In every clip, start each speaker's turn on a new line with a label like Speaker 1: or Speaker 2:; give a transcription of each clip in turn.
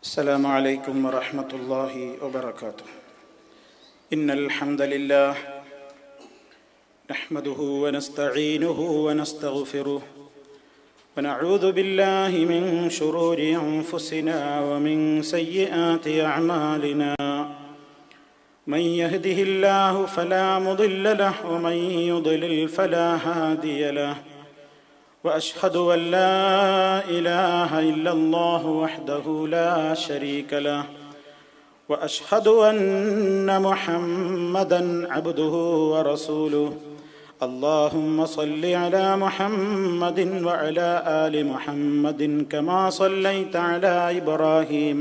Speaker 1: السلام عليكم ورحمة الله وبركاته. إن الحمد لله نحمده ونستعينه ونستغفره ونعوذ بالله من شرور أنفسنا ومن سيئات أعمالنا. من يهده الله فلا مضل له ومن يضلل فلا هادي له. وأشهد أن لا إله إلا الله وحده لا شريك له. وأشهد أن محمدا عبده ورسوله. اللهم صل على محمد وعلى آل محمد كما صليت على إبراهيم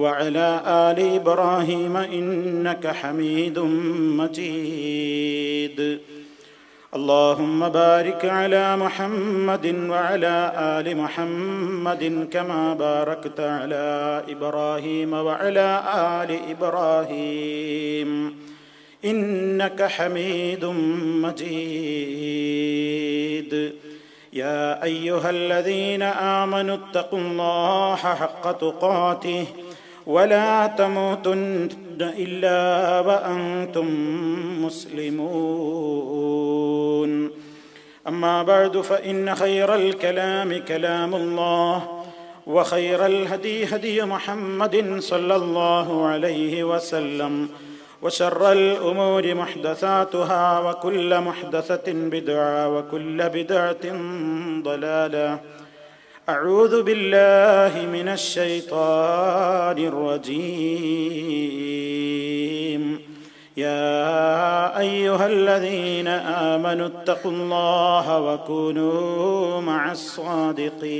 Speaker 1: وعلى آل إبراهيم إنك حميد مجيد. اللهم بارك على محمد وعلى آل محمد كما باركت على إبراهيم وعلى آل إبراهيم إنك حميد مجيد. يا أيها الذين آمنوا اتقوا الله حق تقاته ولا تموتن إلا وأنتم مسلمون. أما بعد فإن خير الكلام كلام الله وخير الهدي هدي محمد صلى الله عليه وسلم وشر الأمور محدثاتها وكل محدثة بدعة وكل بدعة ضلالة. أعوذ بالله من الشيطان الرجيم. يا أيها الذين آمنوا اتقوا الله وكونوا مع الصادقين.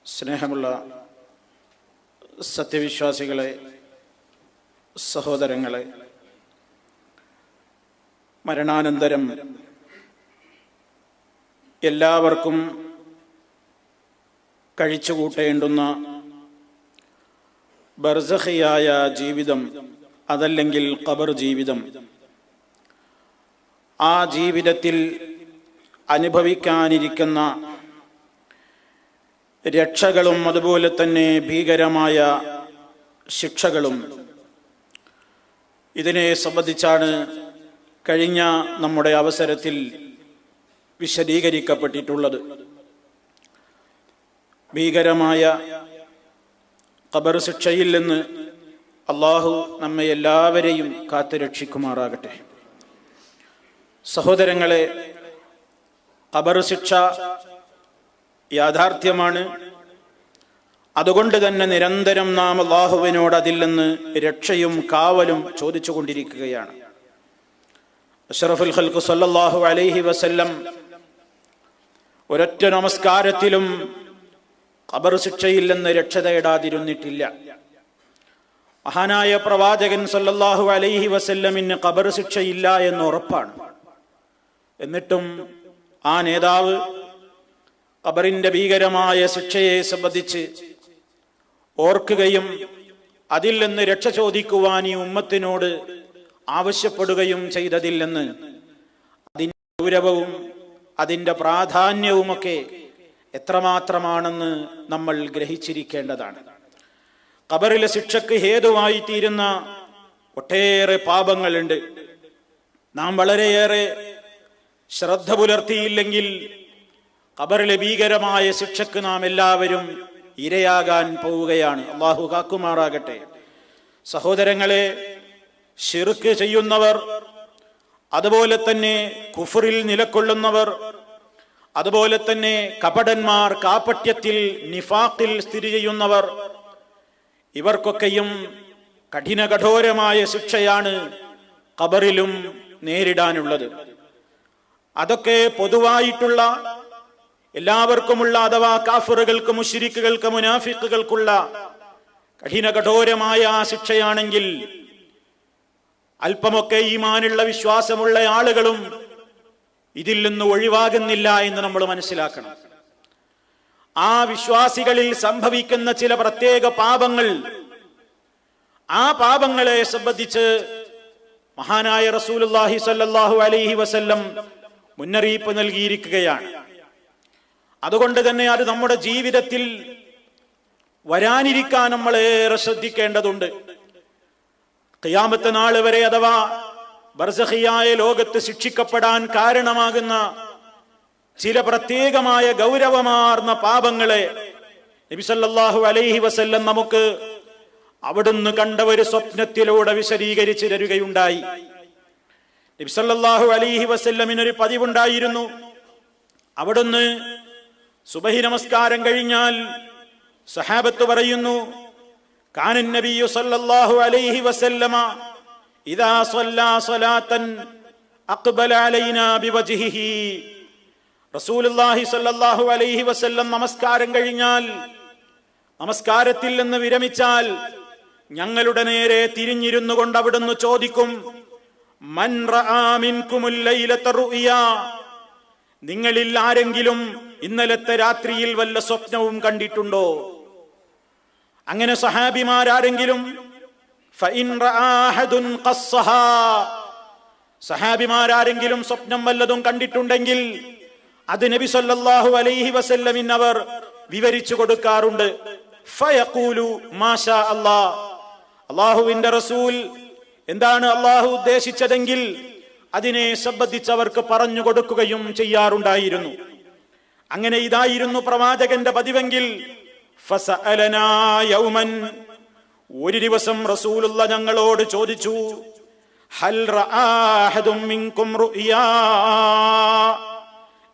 Speaker 1: സ്നേഹമുള്ള സത്യവിശ്വാസികളെ, സഹോദരങ്ങളെ, മരണാനന്തരം എല്ലാവർക്കും കഴിച്ചുകൂട്ടേണ്ടുന്ന ബർസഖിയായ ജീവിതം, അതല്ലെങ്കിൽ ഖബർ ജീവിതം, ആ ജീവിതത്തിൽ അനുഭവിക്കാനിരിക്കുന്ന രക്ഷകളും അതുപോലെ തന്നെ ഭീകരമായ ശിക്ഷകളും, ഇതിനെ സംബന്ധിച്ചാണ് കഴിഞ്ഞ നമ്മുടെ അവസരത്തിൽ വിശദീകരിക്കപ്പെട്ടിട്ടുള്ളത്. ഭീകരമായ ഖബർ ശിക്ഷയിൽ നിന്ന് അള്ളാഹു നമ്മെ എല്ലാവരെയും കാത്തുരക്ഷിക്കുമാറാകട്ടെ. സഹോദരങ്ങളെ, ഖബർ ശിക്ഷ യാഥാർത്ഥ്യമാണ്. അതുകൊണ്ട് തന്നെ നിരന്തരം നാം അള്ളാഹുവിനോട് അതിൽ നിന്ന് രക്ഷയും കാവലും ചോദിച്ചു കൊണ്ടിരിക്കുകയാണ്. അഷ്റഫുൽ ഖൽഖ് സല്ലല്ലാഹു അലൈഹി വസല്ലം ഒരൊറ്റ നമസ്കാരത്തിലും ഖബർ ശിക്ഷയിൽ നിന്ന് രക്ഷ തേടാതിരുന്നിട്ടില്ല. മഹാനായ പ്രവാചകൻ സല്ലല്ലാഹു അലൈഹി വസല്ലമിന് ഖബർ ശിക്ഷയില്ല എന്ന് ഉറപ്പാണ്. എന്നിട്ടും ആ നേതാവ് ഖബറിന്റെ ഭീകരമായ ശിക്ഷയെ സംബന്ധിച്ച് ഓർക്കുകയും അതിൽ നിന്ന് രക്ഷ ചോദിക്കുവാൻ ഈ ഉമ്മത്തിനോട് ആവശ്യപ്പെടുകയും ചെയ്തതിൽ നിന്ന് അതിന്റെ ഗൗരവവും അതിന്റെ പ്രാധാന്യവുമൊക്കെ എത്രമാത്രമാണെന്ന് നമ്മൾ ഗ്രഹിച്ചിരിക്കേണ്ടതാണ്. ഖബറിലെ ശിക്ഷയ്ക്ക് ഹേതുവായി തീരുന്ന ഒട്ടേറെ പാപങ്ങളുണ്ട്. നാം വളരെയേറെ ശ്രദ്ധ പുലർത്തിയില്ലെങ്കിൽ ഖബറിലെ ഭീകരമായ ശിക്ഷയ്ക്ക് നാം എല്ലാവരും ഇരയാകാൻ പോവുകയാണ്. അല്ലാഹു കാക്കുമാറാകട്ടെ. സഹോദരങ്ങളെ, ശിർക്ക് ചെയ്യുന്നവർ, അതുപോലെ തന്നെ കുഫറിൽ നിലകൊള്ളുന്നവർ, അതുപോലെ തന്നെ കപടന്മാർ, കാപട്യത്തിൽ നിഫാഖിൽ സ്ഥിതി ചെയ്യുന്നവർ, ഇവർക്കൊക്കെയും കഠോരമായ ശിക്ഷയാണ് ഖബറിലും നേരിടാനുള്ളത്. അതൊക്കെ പൊതുവായിട്ടുള്ള എല്ലാവർക്കുമുള്ള, അഥവാ കാഫിറുകൾക്ക്, മുശ്രിക്കുകൾക്ക്, മുനാഫിക്കുകൾക്കുള്ള കഠോരമായ ആ ശിക്ഷയാണെങ്കിൽ അല്പമൊക്കെ ഈമാനുള്ള വിശ്വാസമുള്ള ആളുകളും ഇതിൽ നിന്ന് ഒഴിവാകുന്നില്ല എന്ന് നമ്മൾ മനസ്സിലാക്കണം. ആ വിശ്വാസികളിൽ സംഭവിക്കുന്ന ചില പ്രത്യേക പാപങ്ങൾ, ആ പാപങ്ങളെ സംബന്ധിച്ച് മഹാനായ റസൂലുള്ളാഹി സ്വല്ലല്ലാഹു അലൈഹി വസല്ലം മുന്നറിയിപ്പ് നൽകിയിരിക്കുകയാണ്. അതുകൊണ്ട് തന്നെ അത് നമ്മുടെ ജീവിതത്തിൽ വരാനിരിക്കാൻ നമ്മളേറെ ശ്രദ്ധിക്കേണ്ടതുണ്ട്. ഖിയാമത്ത് നാൾ വരെ അഥവാ ബർസഖിയായ ലോകത്ത് ശിക്ഷിക്കപ്പെടാൻ കാരണമാകുന്ന ചില പ്രത്യേകമായ ഗൗരവമാർന്ന പാപങ്ങളെ നബി സല്ലല്ലാഹു അലൈഹി വസല്ലം നമുക്ക് അവിടുന്ന് കണ്ട ഒരു സ്വപ്നത്തിലൂടെ വിശദീകരിച്ചു തരുകയുണ്ടായി. നബി സല്ലല്ലാഹു അലൈഹി വസല്ലമിനൊരു പതിവുണ്ടായിരുന്നു. അവിടുന്ന് സുബഹി നമസ്കാരം കഴിഞ്ഞാൽ സഹാബത്ത് പറയുന്നു, കാനൻ നബിയു സല്ലല്ലാഹു അലൈഹി വസല്ലമ ഇദാ സ്വല്ലാ സ്വലാത്തൻ അഖ്ബല അലൈനാ ബിവജ്ഹിഹി. റസൂലുള്ളാഹി സ്വല്ലല്ലാഹു അലൈഹി വസല്ലം നമസ്കാരം കഴിഞ്ഞാൽ, നമസ്കാരത്തിൽ നിന്ന് വിരമിച്ചാൽ ഞങ്ങളുടെ നേരെ തിരിഞ്ഞിരുന്നു കൊണ്ട് അവിടുന്ന് ചോദിക്കും, മൻ റആ മിൻകുമുൽ ലൈലത റുഅ്യാ, നിങ്ങളിൽ ആരെങ്കിലും ഇന്നലത്തെ രാത്രിയിൽ വല്ല സ്വപ്നവും കണ്ടിട്ടുണ്ടോ? അങ്ങനെ സഹാബിമാരാരെങ്കിലും ഫഇൻ റആ അഹദുൻ ഖസ്സഹാ, സഹാബിമാരാരെങ്കിലും സ്വപ്നം വല്ലതും കണ്ടിട്ടുണ്ടെങ്കിൽ അത് നബി സല്ലല്ലാഹു അലൈഹി വസല്ലമിന് അവർ വിവരിച്ചു കൊടുക്കാറുണ്ട്. ഫയഖൂലു മാഷാ അല്ലാഹ്, അല്ലാഹുവിന്റെ റസൂൽ എന്താണ് അല്ലാഹു ഉദ്ദേശിച്ചതെങ്കിൽ അതിനെ സംബന്ധിച്ച് അവർക്ക് പറഞ്ഞു കൊടുക്കുകയും ചെയ്യാറുണ്ടായിരുന്നു. അങ്ങനെ ഇതായിരുന്നു പ്രവാചകന്റെ പതിവെങ്കിൽ ഫസഅലനാ യൗമൻ, ഒരു ദിവസം റസൂലുള്ള ഞങ്ങളോട് ചോദിച്ചു, ഹൽ റആ അഹദും മിൻകും റുഅ്യാ,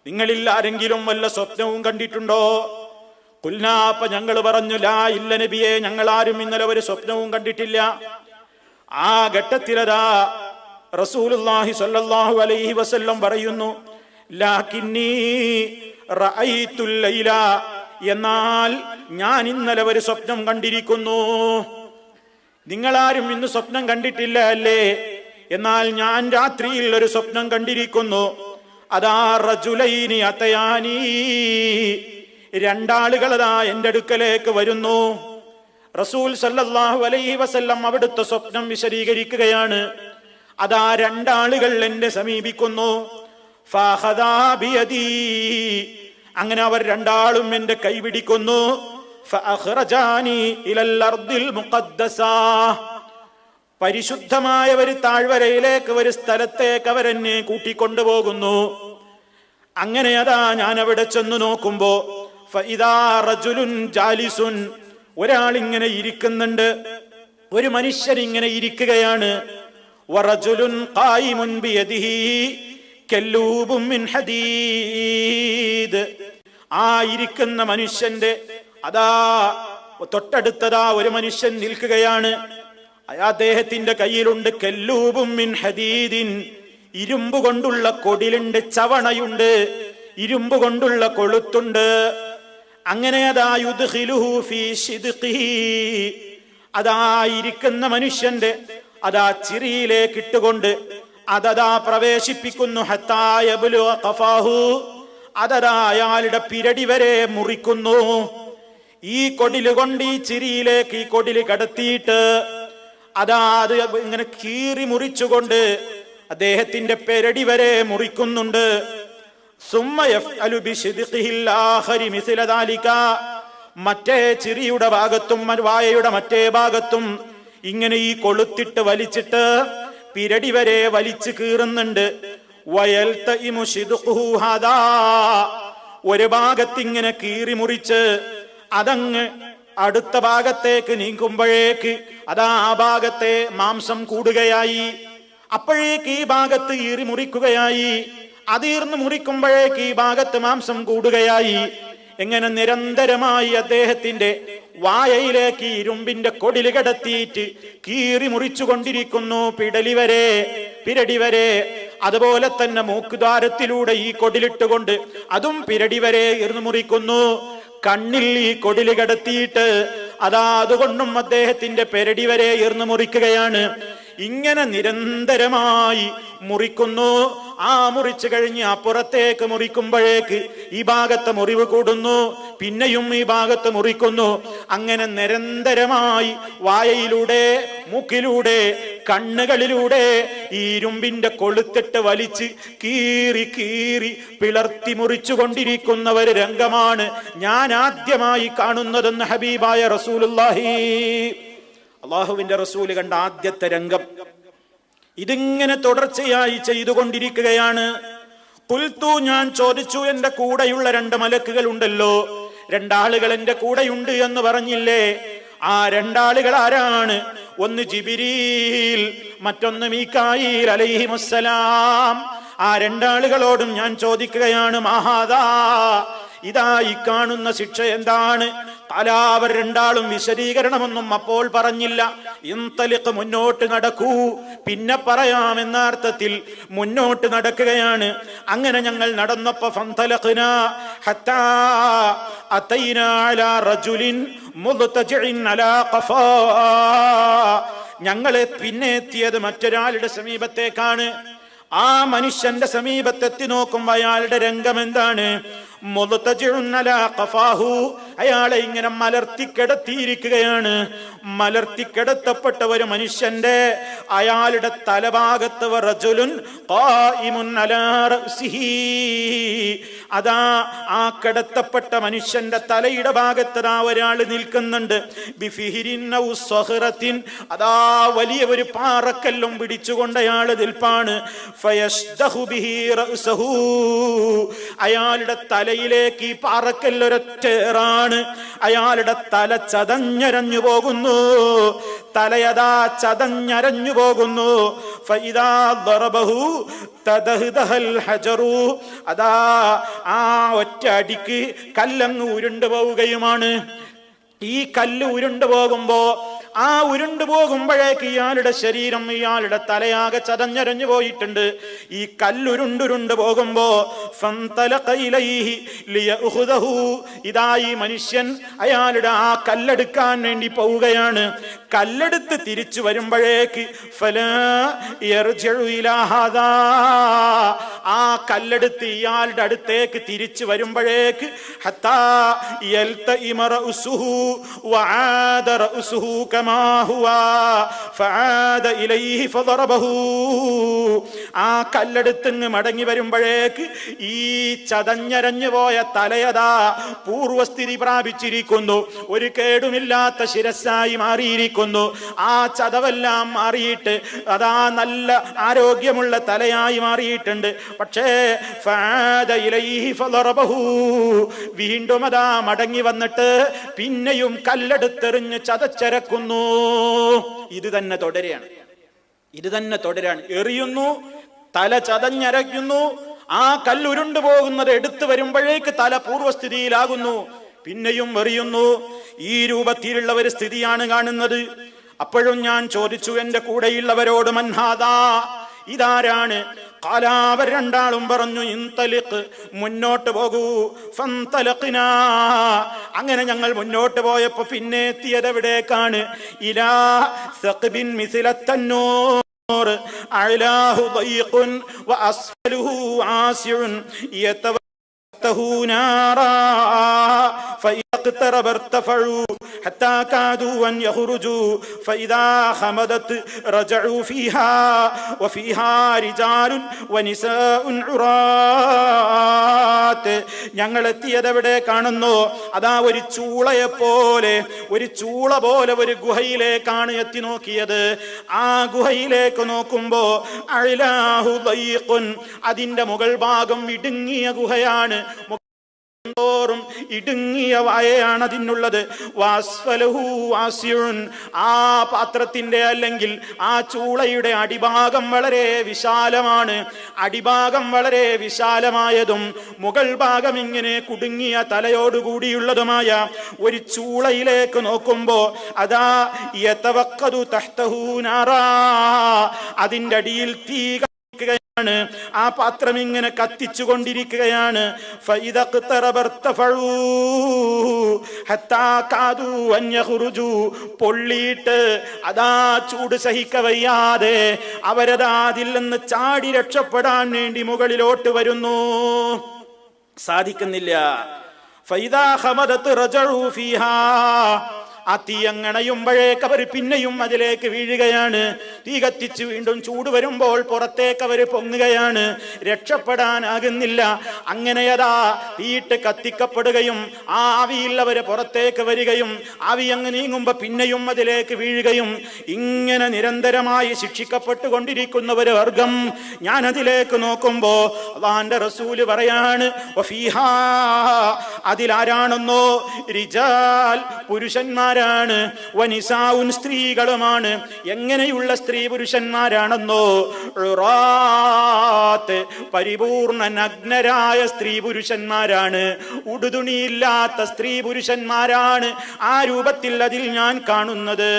Speaker 1: നിങ്ങളിൽ ആരെങ്കിലും വല്ല സ്വപ്നവും കണ്ടിട്ടുണ്ടോ? ഖുൽനാ, അപ്പൊ ഞങ്ങൾ പറഞ്ഞു, ലാ, ഇല്ല നബിയെ, ഞങ്ങൾ ആരും ഇന്നലെ ഒരു സ്വപ്നവും കണ്ടിട്ടില്ല. ആ ഘട്ടത്തിലതാ റസൂലുള്ളാഹി സ്വല്ലല്ലാഹു അലൈഹി വസല്ലം പറയുന്നു, ലാകിന്നി റഅയ്തുൽ ലൈല, എന്നാൽ ഞാൻ ഇന്നലെ ഒരു സ്വപ്നം കണ്ടിരിക്കുന്നു. നിങ്ങളാരും ഇന്ന് സ്വപ്നം കണ്ടിട്ടില്ല അല്ലേ? എന്നാൽ ഞാൻ രാത്രിയിൽ ഒരു സ്വപ്നം കണ്ടിരിക്കുന്നു. അതാ റജുലൈനി അതയാനി, രണ്ടാളുകളതാ എന്റെ അടുക്കലേക്ക് വരുന്നു. റസൂൽ സല്ലല്ലാഹു അലൈഹി വസല്ലം അവിടുത്തെ സ്വപ്നം വിശദീകരിക്കുകയാണ്. അതാ രണ്ടാളുകൾ എന്നെ സമീപിക്കുന്നു. ഫഖദാ ബിയദി, അങ്ങനെ അവർ രണ്ടാളും എന്റെ കൈ പിടിക്കുന്നു. ഫഅഖ്റജാനി ഇലൽ അർദിൽ മുഖദ്ദസ, പരിശുദ്ധമായ ഒരു താഴ്വരയിലേക്ക്, ഒരു സ്ഥലത്തേക്ക് അവരെന്നെ കൂട്ടിക്കൊണ്ടുപോകുന്നു. അങ്ങനെ അതാ ഞാൻ അവിടെ ചെന്നു നോക്കുമ്പോ ഫഇദാ റജുലുൻ ജാലിസുൻ, ഒരാൾ ഇങ്ങനെ ഇരിക്കുന്നുണ്ട്, ഒരു മനുഷ്യൻ ഇങ്ങനെ ഇരിക്കുകയാണ്. വറജുലുൻ ഖായിമുൻ ബിയദിഹി കല്ലൂബും മിൻ ഹദീദ്, ആ ഇരിക്കുന്ന മനുഷ്യന്റെ അതാ തൊട്ടടുത്തതാ ഒരു മനുഷ്യൻ നിൽക്കുകയാണ്. അദ്ദേഹത്തിന്റെ കയ്യിലുണ്ട് കല്ലൂബും മിൻ ഹദീദിൻ, ഇരുമ്പ് കൊണ്ടുള്ള കൊടിലുണ്ട്, ചവണയുണ്ട്, ഇരുമ്പ് കൊണ്ടുള്ള കൊളുത്തുണ്ട്. അങ്ങനെ അതാ യുദ്ഖിലുഹു ഫീ ശിദ്ഖിഹി, അതാ ഇരിക്കുന്ന മനുഷ്യന്റെ അതാ ചിറിയിലേക്ക് ഇട്ടുകൊണ്ട് അതതാ പ്രവേശിപ്പിക്കുന്നു. ഹത്താ യബ്ലുഗ ഖഫാഹു, അതതാ അയാളുടെ പിരടി വരെ മുറിക്കുന്നു. ഈ കൊടില് കൊണ്ട് ഈ ചിരിയിലേക്ക് ഈ കൊടില് കടത്തിയിട്ട് അതാ അത് ഇങ്ങനെ കീറി മുറിച്ചുകൊണ്ട് അദ്ദേഹത്തിന്റെ പെരടി വരെ മുറിക്കുന്നുണ്ട്. സുമ്മ യഫ്അലു ബിശിദ്ഖിഹിൽ ആഖരി മിസ്ല ദാലിക, മറ്റേ ചിരിയുടെ ഭാഗത്തും വായയുടെ മറ്റേ ഭാഗത്തും ഇങ്ങനെ ഈ കൊളുത്തിട്ട് വലിച്ചിട്ട് പിരടി വരെ വലിച്ചു കീറുന്നുണ്ട്. വയൽതഇമു ശിദ്ഖുഹു ഹദാ, ഒരു ഭാഗത്ത് ഇങ്ങനെ കീറി മുറിച്ച് അതങ്ങ് അടുത്ത ഭാഗത്തേക്ക് നീങ്ങുമ്പോഴേക്ക് അതാ ആ ഭാഗത്തെ മാംസം കൂടുകയായി. അപ്പോഴേക്ക് ഈ ഭാഗത്ത് ഈറി മുറിക്കുകയായി. അതീർന്ന് മുറിക്കുമ്പോഴേക്ക് ഈ ഭാഗത്ത് മാംസം കൂടുകയായി. എങ്ങനെ നിരന്തരമായി അദ്ദേഹത്തിന്റെ വായയിലേക്ക് ഇരുമ്പിന്റെ കൊടില് കടത്തിയിട്ട് കീറി മുറിച്ചു കൊണ്ടിരിക്കുന്നു, പിരടി വരെ. അതുപോലെ തന്നെ മൂക്കുദ്വാരത്തിലൂടെ ഈ കൊടിലിട്ടുകൊണ്ട് അതും പിരടി വരെ ഇറന്നു മുറിക്കുന്നു. കണ്ണിൽ ഈ കൊടില് കടത്തിയിട്ട് അതാ അതുകൊണ്ടും അദ്ദേഹത്തിന്റെ പെരടി വരെ ഇറന്നു മുറിക്കുകയാണ്. ഇങ്ങനെ നിരന്തരമായി മുറിക്കുന്നു. ആ മുറിച്ചു കഴിഞ്ഞ് അപ്പുറത്തേക്ക് മുറിക്കുമ്പോഴേക്ക് ഈ ഭാഗത്ത് മുറിവ് കൂടുന്നു, പിന്നെയും ഈ ഭാഗത്ത് മുറിക്കുന്നു. അങ്ങനെ നിരന്തരമായി വായയിലൂടെ മൂക്കിലൂടെ കണ്ണുകളിലൂടെ ഈ ഇരുമ്പിന്റെ കൊളുത്തിട്ട് വലിച്ച് കീറി കീറി പിളർത്തി മുറിച്ചു കൊണ്ടിരിക്കുന്ന ഒരു രംഗമാണ് ഞാൻ ആദ്യമായി കാണുന്നതെന്ന് ഹബീബായ റസൂലുള്ളാഹി. അള്ളാഹുവിന്റെ റസൂല് കണ്ട ആദ്യത്തെ രംഗം ഇതിങ്ങനെ തുടർച്ചയായി ചെയ്തുകൊണ്ടിരിക്കുകയാണ്. ഖുൽതു, ഞാൻ ചോദിച്ചു, എന്റെ കൂടെയുള്ള 2 മലക്കുകൾ ഉണ്ടല്ലോ, 2 ആളുകൾ എന്റെ കൂടെയുണ്ട് എന്ന് പറഞ്ഞില്ലേ, ആ 2 ആളുകൾ ആരാണ്? ഒന്ന് ജിബ്രീൽ, മറ്റൊന്ന് മീകായിൽ അലൈഹിമുസ്സലാം. ആ 2 ആളുകളോടും ഞാൻ ചോദിക്കുകയാണ്, മഹാദാ, ഇതാ ഈ കാണുന്ന ശിക്ഷ എന്താണ്? അവർ 2 ആളും വിശദീകരണമൊന്നും അപ്പോൾ പറഞ്ഞില്ല. ഇൻതലിഖ്, മുന്നോട്ട് നടക്കൂ, പിന്നെ പറയാമെന്ന അർത്ഥത്തിൽ മുന്നോട്ട് നടക്കുകയാണ്. അങ്ങനെ ഞങ്ങൾ നടന്നപ്പോ ഫന്തലഖ്നാ ഹത്താ അതൈനാ അലാ റജുലിൻ മുദ്തജിഇൻ അലാ ഖഫാ, ഞങ്ങളെ പിന്നെ എത്തിയത് മറ്റൊരാളുടെ സമീപത്തേക്കാണ്. ആ മനുഷ്യന്റെ സമീപത്തെത്തി നോക്കുമ്പോ അയാളുടെ രംഗം എന്താണ്? അയാളെ ഇങ്ങനെ മലർത്തിക്കിടത്തിയിരിക്കുകയാണ്. മലർത്തിക്കിടത്തപ്പെട്ട ഒരു മനുഷ്യന്റെ അയാളുടെ തലഭാഗത്ത് റജുലുൻ ഖായിമുൻ അലാ റഅ്സിഹി, അതാ ആ കിടത്തപ്പെട്ട മനുഷ്യന്റെ തലയുടെ ഭാഗത്ത് ഒരാൾ നിൽക്കുന്നുണ്ട്. ബിഫിഹിരിൻ ഔ സഖറത്തിൻ, അതാ വലിയ ഒരു പാറക്കല്ലും പിടിച്ചുകൊണ്ട് അയാൾ നിൽപ്പാണ്. ഫയസ്ദഹു ബിഹി റഅ്സഹു, അയാളുടെ തലയിലേക്ക് ഈ പാറക്കല്ലൊരൊറ്റേറാണ്. അയാളുടെ തല ചതഞ്ഞരഞ്ഞു പോകുന്നു, തലയതാ ചതഞ്ഞരഞ്ഞു പോകുന്നു. ഫഇദാ ദറബഹു തദഹദഹൽ ഹജറു, അതാ ആ ഒറ്റ അടിക്ക് കല്ലങ്ങ് ഉരുണ്ടു പോവുകയുമാണ്. ഈ കല്ല് ഉരുണ്ടു പോകുമ്പോ, ആ ഉരുണ്ടു പോകുമ്പോഴേക്ക് ഇയാളുടെ ശരീരം, ഇയാളുടെ തലയാകെ ചതഞ്ഞരഞ്ഞു പോയിട്ടുണ്ട്. ഈ കല്ലുരുണ്ടുരുണ്ടു പോകുമ്പോ ഫന്തലഖ ഇലൈഹി ലിയഖുദഹു, ഇതാ ഈ മനുഷ്യൻ അയാളുടെ ആ കല്ലെടുക്കാൻ വേണ്ടി പോവുകയാണ്. കല്ലെടുത്ത് തിരിച്ചു വരുമ്പോഴേക്ക് ഫലാ യർജിഉ ഇലാ ഹാദാ, ആ കല്ലെടുത്ത് ഇയാളുടെ അടുത്തേക്ക് തിരിച്ചു വരുമ്പോഴേക്ക് ഹത്താ യൽതഇമ റഅ്സുഹു വആദ റഅ്സുഹു കമാ ഹുവാ ഫആദ ഇലൈഹി ഫദറബഹു, ആ കല്ലെടുത്തിങ്ങ് മടങ്ങി വരുമ്പോഴേക്ക് ഈ ചതഞ്ഞരഞ്ഞു പോയ തലയതാ പൂർവസ്ഥിതി പ്രാപിച്ചിരിക്കുന്നു. ഒരു കേടുമില്ലാത്ത ശിരസ്സായി മാറിയിരിക്കുന്നു. ആ ചതവെല്ലാം മാറിയിട്ട് അതാ നല്ല ആരോഗ്യമുള്ള തലയായി മാറിയിട്ടുണ്ട്. പക്ഷേ ഫആദ ഇലൈഹി ഫദറബഹു, വീണ്ടും അതാ മടങ്ങി വന്നിട്ട് പിന്നെയും കല്ലെടുത്തെറിഞ്ഞ് ചതച്ചരക്കുന്നു. ഇത് തന്നെ തുടരുകയാണ്, ഇത് തന്നെ തുടരാണ്. എറിയുന്നു, തല ചതഞ്ഞരയ്ക്കുന്നു, ആ കല്ലുരുണ്ടു പോകുന്നത് എടുത്തു വരുമ്പോഴേക്ക് തല പൂർവ്വസ്ഥിതിയിലാകുന്നു, പിന്നെയും എറിയുന്നു. ഈ രൂപത്തിലുള്ള ഒരു സ്ഥിതിയാണ് കാണുന്നത്. അപ്പോഴും ഞാൻ ചോദിച്ചു എന്റെ കൂടെയുള്ളവരോട്, മൻഹാദാ, ഇതാരാണ്? അവർ 2 ആളും പറഞ്ഞു, ഇൻതലിഖ്, മുന്നോട്ട് പോകൂ. ഫന്തലഖ്നാ, അങ്ങനെ ഞങ്ങൾ മുന്നോട്ട് പോയപ്പോ പിന്നെ എത്തിയത് എവിടേക്കാണ്? ഇലാ സഖബിൻ മിസ്ലത്തന്നൂർ അഅലാഹു ദയഖുൻ വഅസ്ഫലുഹു ആസിഉൻ യതവത്തഹു നാറാ فاقترب ارتفعوا حتى كادوا أن يخرجوا فإذا خمدت رجعوا فيها وفيها رجال ونساء عراة. ഞങ്ങൾ എത്തിയതെവിടെ കാണുന്നു? അതാ ഒരു ചൂളയെ പോലെ, ഒരു ചൂള പോലെ ഒരു ഗുഹയിലേക്കാണ് എത്തി നോക്കിയത്. ആ ഗുഹയിലേക്ക് നോക്കുമ്പോ അഅലാഹു ദയഖുൻ, അതിന്റെ മുകൾ ഭാഗം ഇടുങ്ങിയ ഗുഹയാണ്, ോറും ഇടുങ്ങിയ വായയാണ് അതിനുള്ളത്. വാസ്ഫലഹു വാസിഉൻ, ആ പാത്രത്തിന്റെ അല്ലെങ്കിൽ ആ ചൂളയുടെ അടിഭാഗം വളരെ വിശാലമാണ്. അടിഭാഗം വളരെ വിശാലമായതും മുകൾ ഭാഗം ഇങ്ങനെ കുടുങ്ങിയ തലയോടുകൂടിയുള്ളതുമായ ഒരു ചൂളയിലേക്ക് നോക്കുമ്പോ അതാ യതവഖദു തഹ്തഹു നാറാ, അതിന്റെ അടിയിൽ തീ ാണ്. ആ പാത്രം ഇങ്ങനെ കത്തിച്ചുകൊണ്ടിരിക്കുകയാണ്. പൊള്ളിയിട്ട് അതാ ചൂട് സഹിക്കവയ്യാതെ അവരതാ അതിൽ നിന്ന് ചാടി രക്ഷപ്പെടാൻ വേണ്ടി മുകളിലോട്ട് വരുന്നു. സാധിക്കുന്നില്ല. ആ തീ അങ്ങണയുമ്പോഴേക്ക് അവർ പിന്നെയും അതിലേക്ക് വീഴുകയാണ്. തീ കത്തിച്ച് വീണ്ടും ചൂട് വരുമ്പോൾ പുറത്തേക്ക് അവർ പൊങ്ങുകയാണ്. രക്ഷപ്പെടാനാകുന്നില്ല. അങ്ങനെയതാ തീയിട്ട് കത്തിക്കപ്പെടുകയും ആ ആവിയിൽ അവർ പുറത്തേക്ക് വരികയും ആവി അങ്ങ് നീങ്ങുമ്പോ പിന്നെയും അതിലേക്ക് വീഴുകയും ഇങ്ങനെ നിരന്തരമായി ശിക്ഷിക്കപ്പെട്ടുകൊണ്ടിരിക്കുന്ന ഒരു വർഗം. ഞാൻ അതിലേക്ക് നോക്കുമ്പോ അല്ലാഹുവിന്റെ റസൂല് പറയാണ്, വഫീഹാ, അതിലാരാണെന്നോ, റിജാൽ, പുരുഷന്മാരാണ്, വനിസാഉൻ, സ്ത്രീകളുമാണ്. എങ്ങനെയുള്ള സ്ത്രീ പുരുഷന്മാരാണെന്നോ, ഉറാത്ത്, പരിപൂർണ നഗ്നരായ സ്ത്രീ പുരുഷന്മാരാണ്, ഉടുതുണിയില്ലാത്ത സ്ത്രീ പുരുഷന്മാരാണ്. ആ രൂപത്തിൽ അതിൽ ഞാൻ കാണുന്നത്.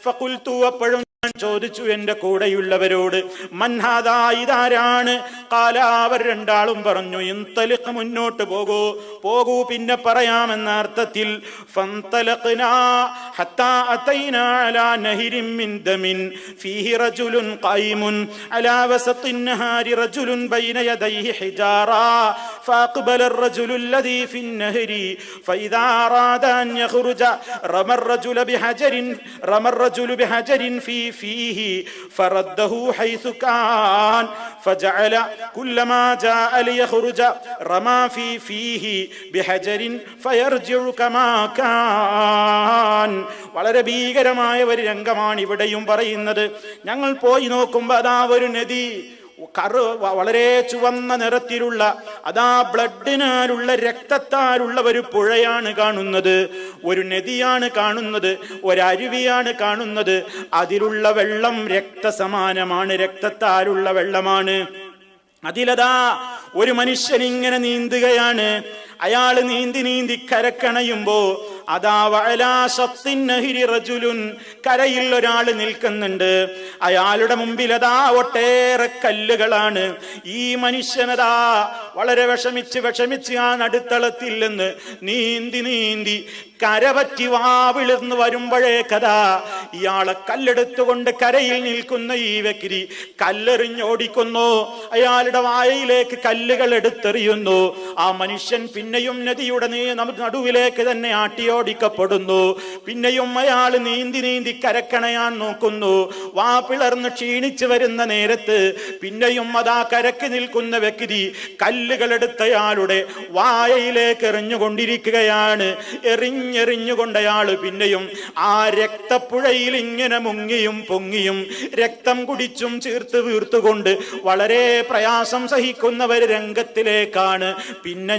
Speaker 1: ഫഖുൽതു, അപ്പോഴും ഞാൻ ചോദിച്ചു എന്റെ കൂടെയുള്ളവരോട്, മൻഹാദാ, ഇതാരാണ്? ഖാല, അവർ രണ്ടാളും പറഞ്ഞു, ഇൻതലിഖ്, മുന്നോട്ട് പോകൂ, പോകൂ, പിന്നെ പറയാമെന്ന അർത്ഥത്തിൽ. ഫൻതലഖ്നാ ഹത്താ അതൈനാ അലാ നഹരിൻ മിൻ ദമിൻ ഫീഹി റജുലുൻ ഖായിമുൻ അലാ വസത്തിൻ നഹാരി റജുലുൻ ബൈന യദൈഹി ഹിജാറാ ഫഅഖ്ബല الرجل الذي في النهر فإذا أراد أن يخرج رمى الرجل بحجر فيه فرده حيث كان فجعل كلما جاء ليخرج رمى فيه بحجر فيرجع كما كان. വളരെ ഭീകരമായ ഒരു രംഗമാണ് ഇവിടെയും പറയുന്നത്. ഞങ്ങൾ പോയി നോക്കുമ്പോൾ അതാ ഒരു നദി, വളരെ ചുവന്ന നിറത്തിലുള്ള, അതാ ബ്ലഡിനാലുള്ള, രക്തത്താലുള്ള ഒരു പുഴയാണ് കാണുന്നത്, ഒരു നദിയാണ് കാണുന്നത്, ഒരരുവിയാണ് കാണുന്നത്. അതിലുള്ള വെള്ളം രക്തസമാനമാണ്, രക്തത്താലുള്ള വെള്ളമാണ്. അതിലതാ ഒരു മനുഷ്യൻ ഇങ്ങനെ നീന്തുകയാണ്. അയാള് നീന്തി നീന്തി കരക്കണയുമ്പോ അതാ വഅലാ ശത്തിൻ നഹരി റജുലുൻ, കരയിൽ ഒരാള് നിൽക്കുന്നുണ്ട്. അയാളുടെ മുമ്പിൽ അതാ ഒട്ടേറെ കല്ലുകളാണ്. ഈ മനുഷ്യനതാ വളരെ വിഷമിച്ച് ആ നടുത്തളത്തിൽ നിന്ന് നീന്തി നീന്തി കരപറ്റി വാവിളിർന്ന് വരുമ്പോഴേക്കതാ ഇയാളെ കല്ലെടുത്തുകൊണ്ട് കരയിൽ നിൽക്കുന്ന ഈ വ്യക്തി കല്ലെറിഞ്ഞോടിക്കുന്നു. അയാളുടെ വായയിലേക്ക് കല്ലുകൾ എടുത്തെറിയുന്നു. ആ മനുഷ്യൻ പിന്നെയും നദിയുടെ നടുവിലേക്ക് തന്നെ ആട്ടിയോടിക്കപ്പെടുന്നു. പിന്നെയും അയാൾ നീന്തി നീന്തി കരക്കണയാൻ നോക്കുന്നു. വാ പിളർന്ന് ക്ഷീണിച്ചു വരുന്ന നേരത്ത് പിന്നെയും അതാ കരക്ക് നിൽക്കുന്ന വ്യക്തി കല്ലുകൾ എടുത്തയാളുടെ വായയിലേക്ക് എറിഞ്ഞുകൊണ്ടിരിക്കുകയാണ്. എറിഞ്ഞുകൊണ്ട് അയാൾ പിന്നെയും ആ രക്തപ്പുഴയിൽ ഇങ്ങനെ മുങ്ങിയും പൊങ്ങിയും രക്തം കുടിച്ചും ചീർത്ത് വീർത്തുകൊണ്ട് വളരെ പ്രയാസം സഹിക്കുന്ന ഒരു രംഗത്തിലേക്കാണ് പിന്നെ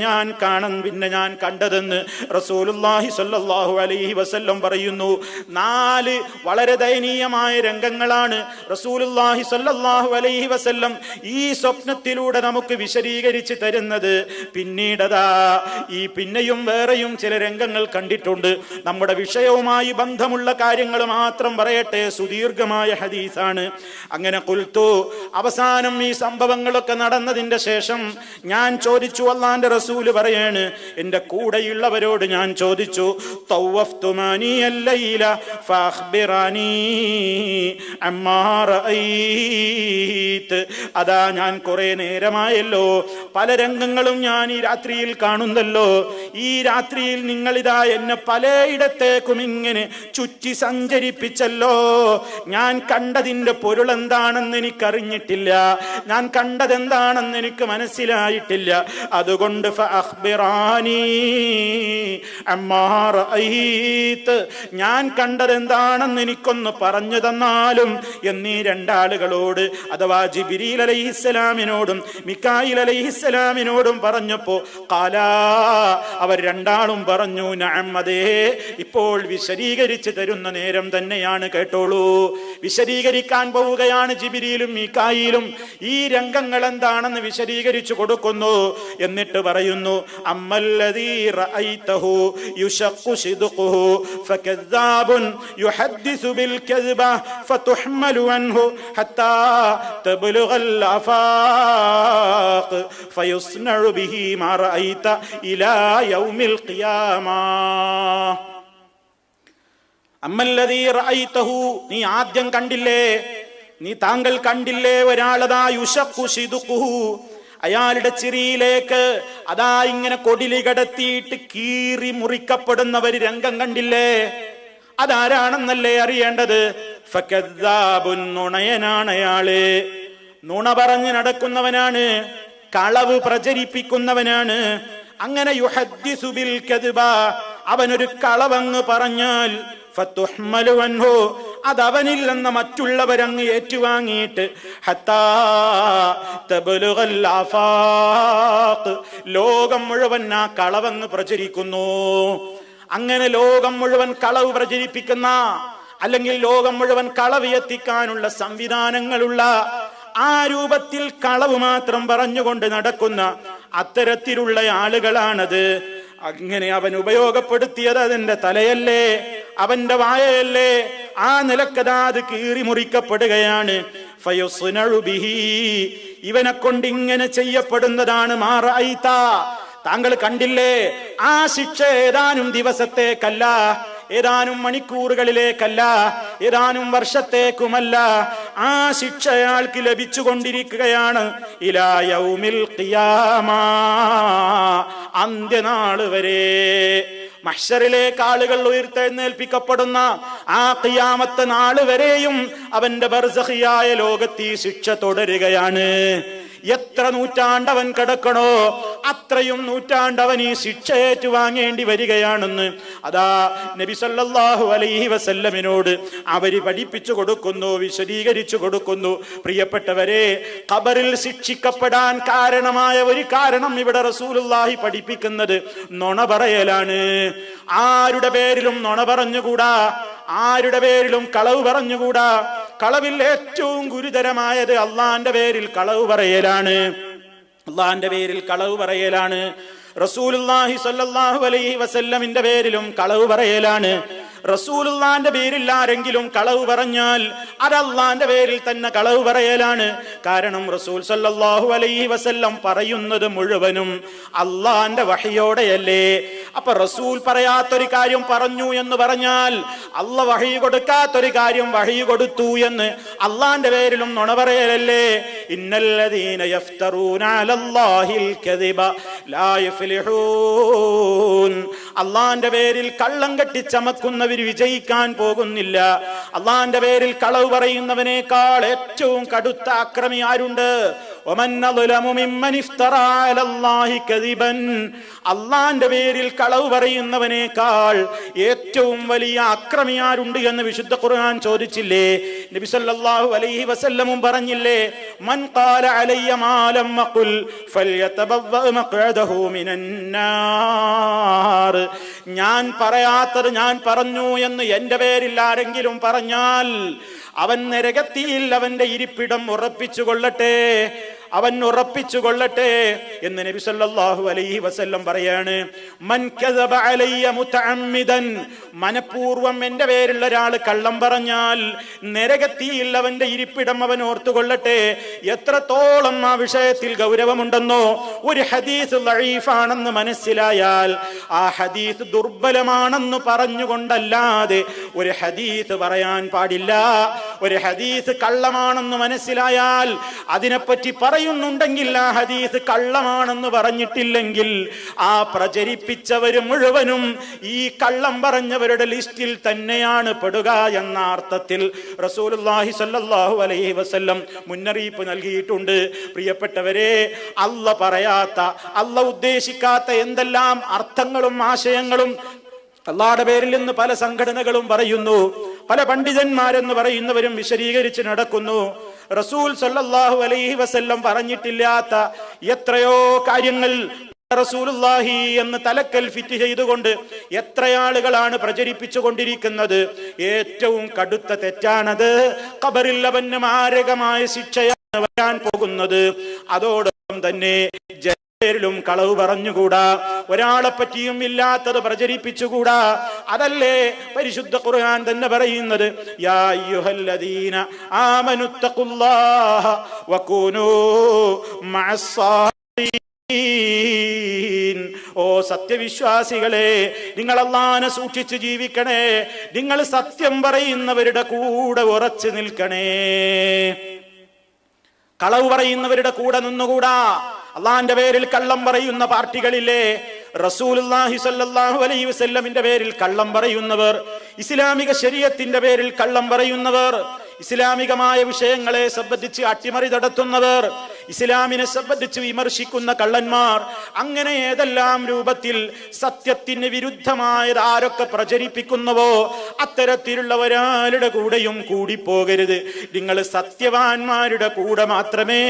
Speaker 1: ഞാൻ കണ്ടതെന്ന് റസൂലുള്ളാഹി സ്വല്ലല്ലാഹു അലൈഹി വസല്ലം പറയുന്നു. 4 വളരെ ദയനീയമായ രംഗങ്ങളാണ് റസൂലുള്ളാഹി സ്വല്ലല്ലാഹു അലൈഹി വസല്ലം ഈ സ്വപ്നത്തിലൂടെ നമുക്ക് വിശദീകരിച്ച് തരുന്നത്. പിന്നീടതാ പിന്നെയും വേറെയും ചില രംഗങ്ങൾ കണ്ടിട്ടുണ്ട്. നമ്മുടെ വിഷയവുമായി ബന്ധമുള്ള കാര്യങ്ങൾ മാത്രം പറയട്ടെ, സുദീർഘമായ ഹദീസാണ്. അങ്ങനെ ഖുൽതു, അവസാനം ഈ സംഭവങ്ങളൊക്കെ നടന്നതിന്റെ ശേഷം ഞാൻ ചോദിച്ചു, അല്ലാഹുവിന്റെ റസൂല് പറയാണ്, എന്റെ കൂടെയുള്ളവരോട് ഞാൻ ചോദിച്ചു, തവഫ്തുമാനി അല്ലൈല ഫഅഖ്ബിറാനി അമ്മാ റഅയ്ത്. അതാ ഞാൻ കുറെ നേരമായല്ലോ, പല രംഗങ്ങളും ഞാൻ ഈ രാത്രിയിൽ കാണുന്നല്ലോ. ഈ രാത്രിയിൽ നിങ്ങളിതാ എന്നെ പലയിടത്തേക്കും ഇങ്ങനെ ചുറ്റി സഞ്ചരിപ്പിച്ചല്ലോ. ഞാൻ കണ്ടതിന്റെ പൊരുൾ എന്താണെന്ന് എനിക്കറിഞ്ഞിട്ടില്ല, ഞാൻ കണ്ടതെന്താണെന്ന് എനിക്ക് മനസ്സിലായിട്ടില്ല. അതുകൊണ്ട് ഫഅഖ്ബിറാനി അമ്മാ റഅയ്ത്, ഞാൻ കണ്ടതെന്താണെന്ന് എനിക്കൊന്ന് പറഞ്ഞു തന്നാലും എന്നീ രണ്ടാളുകളോട്, അഥവാ ജിബ്രീൽ അലൈഹിസ്സലാമിനോടും മികായിൽ അലൈഹിസ്സലാമിനോടും പറഞ്ഞപ്പോ ഖാലാ, അവർ രണ്ടാളും പറഞ്ഞു, നഅം, അതേ, ഇപ്പോൾ വിശദീകരിച്ച് തരുന്ന നേരം തന്നെയാണ്, കേട്ടോളൂ. വിശദീകരിക്കാൻ പോവുകയാണ് ജിബ്രീലും മീകായിലും. ഈ രംഗങ്ങൾ എന്താണെന്ന് വിശദീകരിച്ചു കൊടുക്കുന്നു. എന്നിട്ട് പറയുന്നു, അമ്മല്ലദീ റഅയ്തഹു യുശഖു സിദ്ഖുഹു ഫകദ്ദാബുൻ യുഹദ്ദിസു ബിൽ കദ്ബ ഫതുഹ്മലു അൻഹു ഹത്താ തബ്ലുഗൽ ആഫാഖ് ഫയുസ്നഉ ബിഹി മാ റഅയ്ത ഇലാ യൗമിൽ ഖിയാമ. അമ്മല്ലദീ റഅയ്തഹു, നീ ആദ്യം കണ്ടില്ലേ, താങ്കൾ കണ്ടില്ലേ ഒരാളതാ യുശഖു സിദ്ഖുഹു, അയാളുടെ ചിരിയിലേക്ക് അതാ ഇങ്ങനെ കൊടിലി കടത്തിയിട്ട് കീറി മുറിക്കപ്പെടുന്ന ഒരു രംഗം കണ്ടില്ലേ? അതാരാണെന്നല്ലേ അറിയേണ്ടത്. ഫകദ്ദാബുൻ, നുണയനാണ് അയാള്, നുണ പറഞ്ഞ് നടക്കുന്നവനാണ്, കളവ് പ്രചരിപ്പിക്കുന്നവനാണ്. അങ്ങനെ യുഹദ്ദിസു ബിൽ കദ്ബ, അവനൊരു കളവങ്ങ് പറഞ്ഞാൽ ഫതുഹ്മലു അൻഹു, അതവനിൽ നിന്ന് മറ്റുള്ളവരങ്ങ് ഏറ്റുവാങ്ങിയിട്ട് ഹത്താ തബ്ലുഗൽ ആഫാഖ്, ലോകം മുഴുവൻ ആ കളവങ്ങ് പ്രചരിക്കുന്നു. അങ്ങനെ ലോകം മുഴുവൻ കളവ് പ്രചരിപ്പിക്കുന്ന, അല്ലെങ്കിൽ ലോകം മുഴുവൻ കളവ് എത്തിക്കാനുള്ള സംവിധാനങ്ങളുള്ള, ആ രൂപത്തിൽ കളവ് മാത്രം പറഞ്ഞുകൊണ്ട് നടക്കുന്ന അത്തരത്തിലുള്ള ആളുകളാണത്. അങ്ങനെ അവൻ ഉപയോഗപ്പെടുത്തിയത് അതിന്റെ തലയല്ലേ, അവന്റെ വായയല്ലേ, ആ നിലക്കതാ അത് കീറി മുറിക്കപ്പെടുകയാണ്. ഫയുസ്നഉ ബിഹി, ഇവനെ കൊണ്ട് ഇങ്ങനെ ചെയ്യപ്പെടുന്നതാണ്. മാ റഅയ്ത, താങ്കൾ കണ്ടില്ലേ, ആ ശിക്ഷ ഏതാനും ദിവസത്തേക്കല്ല, ഏതാനും മണിക്കൂറുകളിലേക്കല്ല, ഏതാനും വർഷത്തേക്കുമല്ല, ആ ശിക്ഷ അയാൾക്ക് ലഭിച്ചുകൊണ്ടിരിക്കുകയാണ്. ഇലാ യൗമിൽ ഖിയാമ, അന്ത്യനാള് വരെ. മഹ്ശറിലേക്ക് ആളുകൾ ഉയർത്തെഴുന്നേൽപ്പിക്കപ്പെടുന്ന ആ ഖിയാമത്ത് നാള് വരെയും അവന്റെ ബർസഖിയായ ലോകത്ത് ഈ ശിക്ഷ തുടരുകയാണ്. എത്ര നൂറ്റാണ്ടവൻ കിടക്കണോ അത്രയും നൂറ്റാണ്ടവൻ ഈ ശിക്ഷ ഏറ്റുവാങ്ങേണ്ടി വരികയാണെന്ന് അതാ നബി സല്ലല്ലാഹു അലൈഹി വസല്ലമിനോട് അവര് പഠിപ്പിച്ചു കൊടുക്കുന്നു, വിശദീകരിച്ചു കൊടുക്കുന്നു. പ്രിയപ്പെട്ടവരെ, ഖബറിൽ ശിക്ഷിക്കപ്പെടാൻ കാരണമായ ഒരു കാരണം ഇവിടെ റസൂലുള്ളാഹി പഠിപ്പിക്കുന്നത് നുണ പറയലാണ്. ആരുടെ പേരിലും നുണ പറഞ്ഞുകൂടാ, ആരുടെ പേരിലും കളവ് പറഞ്ഞുകൂടാ. കളവിൽ ഏറ്റവും ഗുരുതരമായത് അള്ളാന്റെ പേരിൽ കളവ് പറയലാണ്. അള്ളാന്റെ പേരിൽ കളവ് പറയലാണ്. റസൂലുള്ളാഹി സ്വല്ലല്ലാഹു അലൈഹി വസല്ലമിന്റെ പേരിലും കളവ് പറയലാണ്. റസൂലുള്ളാന്റെ പേരിൽ ആരെങ്കിലും കളവ് പറഞ്ഞാൽ അത് അള്ളാന്റെ പേരിൽ തന്നെ കളവ് പറയലാണ്. കാരണം റസൂൽ സ്വല്ലല്ലാഹു അലൈഹി വസല്ലം പറയുന്നത് മുഴുവനും അള്ളാന്റെ വഹിയോടെയല്ലേ. അപ്പൊ റസൂൽ പറയാത്തൊരു കാര്യം പറഞ്ഞു എന്ന് പറഞ്ഞാൽ, അള്ള വഹി കൊടുക്കാത്തൊരു കാര്യം വഹി കൊടുത്തു എന്ന് അള്ളാന്റെ പേരിലും നുണ പറയലല്ലേ. ഇന്നല്ലദീന യഫ്തറൂന അലല്ലാഹിൽ കദിബ ലാ യഫ്ലിഹൂൻ, അള്ളാന്റെ പേരിൽ കള്ളം കെട്ടി ചമക്കുന്നവർ വിജയിക്കാൻ പോകുന്നില്ല. അള്ളാന്റെ പേരിൽ കളവ് പറയുന്നവനേക്കാൾ ഏറ്റവും കടുത്ത അക്രമി ആരുണ്ട്? അള്ളാന്റെ പേരിൽ കളവ് പറയുന്നവനേക്കാൾ ഏറ്റവും വലിയ അക്രമി ആരുണ്ട് എന്ന് വിശുദ്ധ ഖുർആൻ ചോദിച്ചില്ലേ? നബി സല്ലല്ലാഹു അലൈഹി വസല്ലമും പറഞ്ഞില്ലേ, മൻ ഖാല അലയ്യ മാ ലം അഖുൽ ഫൽയതബവ്വ മഖ്അദഹു മിനന്നാർ, ഞാൻ പറയാത്തത് ഞാൻ പറഞ്ഞു എന്ന് എന്റെ പേരിൽ ആരെങ്കിലും പറഞ്ഞാൽ അവൻ നരകത്തിയിൽ അവന്റെ ഇരിപ്പിടം ഉറപ്പിച്ചു കൊള്ളട്ടെ, അവൻ ഉറപ്പിച്ചു കൊള്ളട്ടെ എന്ന് നബി സല്ലല്ലാഹു അലൈഹി വസല്ലം പറയാണ്. മൻ കദബ അലയ്യ മുതഅമ്മിദൻ, മനഃപൂർവ്വം എന്റെ പേരിൽ ഒരാൾ കള്ളം പറഞ്ഞാൽ നരകത്തിയിൽ അവന്റെ ഇരിപ്പിടം അവൻ ഓർത്തുകൊള്ളട്ടെ. എത്രത്തോളം ആ വിഷയത്തിൽ ഗൗരവമുണ്ടെന്നോ, ഒരു ഹദീസ് ദഈഫാണെന്ന് മനസ്സിലായാൽ ആ ഹദീസ് ദുർബലമാണെന്ന് പറഞ്ഞുകൊണ്ടല്ലാതെ ഒരു ഹദീസ് പറയാൻ പാടില്ല. ഒരു ഹദീസ് കള്ളമാണെന്ന് മനസ്സിലായാൽ അതിനെപ്പറ്റി പറയുന്നുണ്ടെങ്കിൽ ആ ഹദീസ് കള്ളമാണെന്ന് പറഞ്ഞിട്ടില്ലെങ്കിൽ ആ പ്രചരിപ്പിച്ചവര് മുഴുവനും ഈ കള്ളം പറഞ്ഞവരുടെ ലിസ്റ്റിൽ തന്നെയാണ് പെടുക എന്ന അർത്ഥത്തിൽ റസൂലുള്ളാഹി സ്വല്ലല്ലാഹു അലൈഹി വസല്ലം മുന്നറിയിപ്പ് നൽകിയിട്ടുണ്ട്. പ്രിയപ്പെട്ടവരെ, അല്ല പറയാത്ത, അല്ല ഉദ്ദേശിക്കാത്ത എന്തെല്ലാം അർത്ഥങ്ങളും ആശയങ്ങളും അള്ളാഹുവിന്റെ പേരിൽ നിന്ന് പല സംഘടനകളും പറയുന്നു, പല പണ്ഡിതന്മാരെന്ന് പറയുന്നവരും വിശദീകരിച്ച് നടക്കുന്നു. റസൂൽ സല്ലല്ലാഹു അലൈഹി വസല്ലം പറഞ്ഞിട്ടില്ലാത്ത എത്രയോ കാര്യങ്ങൾ റസൂലുള്ളാഹി എന്ന് തലക്കൽ ഫിറ്റ് ചെയ്തുകൊണ്ട് എത്രയാളുകളാണ് പ്രചരിപ്പിച്ചു കൊണ്ടിരിക്കുന്നത്. ഏറ്റവും കടുത്ത തെറ്റാണത്. ഖബറിൽ അവന് മാരകമായ ശിക്ഷയാണ് വരാൻ പോകുന്നത്. അതോടൊപ്പം തന്നെ പേരിലും കളവ് പറഞ്ഞുകൂടാ, ഒരാളെ പറ്റിയും ഇല്ലാത്തത് പ്രചരിപ്പിച്ചുകൂടാ. അതല്ലേ പരിശുദ്ധ ഖുർആൻ തന്നെ പറയുന്നത്, യാ അയ്യുഹല്ലദീന ആമനുത്തഖുല്ലാഹ വകൂനൂ മഅസ്സാദിഖീൻ, ഓ സത്യവിശ്വാസികളെ, നിങ്ങൾ അല്ലാഹുവിനെ സൂക്ഷിച്ച് ജീവിക്കണേ, നിങ്ങൾ സത്യം പറയുന്നവരുടെ കൂടെ ഉറച്ചു നിൽക്കണേ. കളവ് പറയുന്നവരുടെ കൂടെ നിന്നുകൂടാ. അള്ളാന്റെ പേരിൽ കള്ളം പറയുന്ന പാർട്ടികളില്ലേ, റസൂലുള്ളാഹി സ്വല്ലല്ലാഹു അലൈഹി വസല്ലമിന്റെ പേരിൽ കള്ളം പറയുന്നവർ, ഇസ്ലാമിക ശരീഅത്തിന്റെ പേരിൽ കള്ളം പറയുന്നവർ, ഇസ്ലാമികമായ വിഷയങ്ങളെ സംബന്ധിച്ച് അട്ടിമറി നടത്തുന്നവർ, ഇസ്ലാമിനെ സംബന്ധിച്ച് വിമർശിക്കുന്ന കള്ളന്മാർ, അങ്ങനെ ഏതെല്ലാം രൂപത്തിൽ സത്യത്തിന് വിരുദ്ധമായത് ആരൊക്കെ പ്രചരിപ്പിക്കുന്നുവോ അത്തരത്തിലുള്ള ഒരാളുടെ കൂടെയും കൂടിപ്പോകരുത്. നിങ്ങൾ സത്യവാന്മാരുടെ കൂടെ മാത്രമേ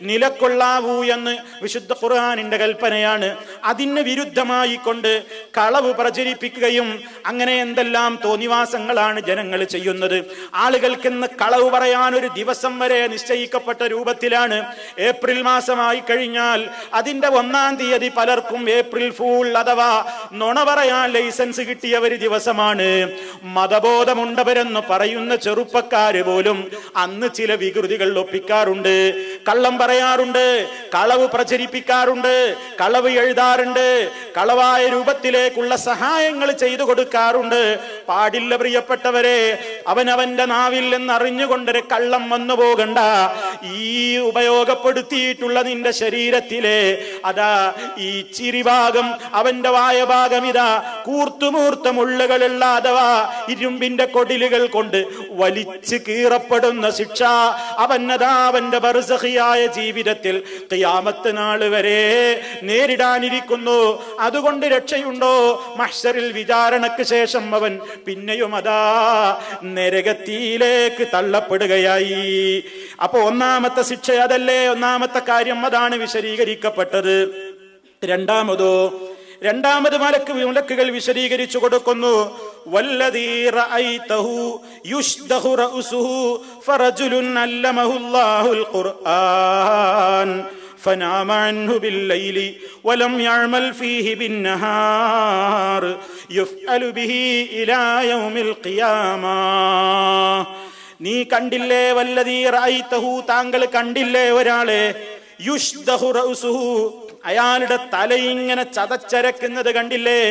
Speaker 1: നിലക്കൊള്ളാവൂ എന്ന് വിശുദ്ധ ഖുർആനിന്റെ കൽപ്പനയാണ്. അതിന് വിരുദ്ധമായി കൊണ്ട് കളവ് പ്രചരിപ്പിക്കുകയും അങ്ങനെ എന്തെല്ലാം തോന്നിവാസങ്ങളാണ് ജനങ്ങൾ ചെയ്യുന്നത്. ആളുകൾക്കെന്ന് കളവ് പറയാൻ ഒരു ദിവസം വരെ നിശ്ചയിക്കപ്പെട്ട രൂപത്തിലാണ്. ഏപ്രിൽ മാസമായി കഴിഞ്ഞാൽ അതിന്റെ 1-ാം തീയതി പലർക്കും ഏപ്രിൽ ഫൂൾ അഥവാ നുണ പറയാൻ ലൈസൻസ് കിട്ടിയ ഒരു ദിവസമാണ്. മതബോധമുണ്ടവരെന്ന് പറയുന്ന ചെറുപ്പക്കാര് പോലും അന്ന് ചില വികൃതികൾ ഒപ്പിക്കാറുണ്ട്, കള്ളം പറയാറുണ്ട്, കളവ് പ്രചരിപ്പിക്കാറുണ്ട്, കളവ് എഴുതാറുണ്ട്, കളവായ രൂപത്തിലേക്കുള്ള സഹായങ്ങൾ ചെയ്തു കൊടുക്കാറുണ്ട്. പാടില്ല പ്രിയപ്പെട്ടവരെ. അവനവന്റെ നാവിൽ എന്നറിഞ്ഞുകൊണ്ടൊരു കള്ളം വന്നു പോകണ്ട. ഈ ഉപയോഗപ്പെടുത്തിയിട്ടുള്ള നിന്റെ ശരീരത്തിലെ അതാ ഈ ചിരിഭാഗം, അവന്റെ വായഭാഗം ഇതാ കൂർത്തുമൂർത്ത മുള്ളുകളുള്ള അഥവാ ഇരുമ്പിന്റെ കൊടിലുകൾ കൊണ്ട് വലിച്ചു കീറപ്പെടുന്ന ശിക്ഷ അവനതാ അവന്റെ ബർസഖിയായ ജീവിതത്തിൽ ഖിയാമത്ത് നാൾ വരെ നേരിടാനിരിക്കുന്നു. അതുകൊണ്ട് രക്ഷയുണ്ടോ? മഹ്ശറിൽ വിചാരണയ്ക്ക് ശേഷം അവൻ പിന്നെയും അതാ നരകത്തിയിലേക്ക് തള്ളപ്പെടുകയായി. അപ്പൊ ഒന്നാമത്തെ ശിക്ഷ അതല്ലേ? ഒന്നാമത്തെ കാര്യം അതാണ് വിശദീകരിക്കപ്പെട്ടത്. രണ്ടാമത് മലക്കുകൾ വിശദീകരിച്ചു കൊടുക്കുന്നു. വല്ലദീ റഅയ്തഹു യുശ്ദഹു റഅസുഹു ഫറജുലുൻ അല്ലമഹുല്ലാഹുൽ ഖുർആൻ فنام عنه بالليل ولم يعمل فيه بالنهار يفعل به إلى يوم القيامة. നീ കണ്ടില്ലേ? വല്ലദീ റഅയ്തഹു, താങ്കൾ കണ്ടില്ലേ ഒരാളെ? യുശ്ദഹു റഅസുഹു, അയാളുടെ തല ഇങ്ങനെ ചതച്ചരക്കുന്നത് കണ്ടില്ലേ?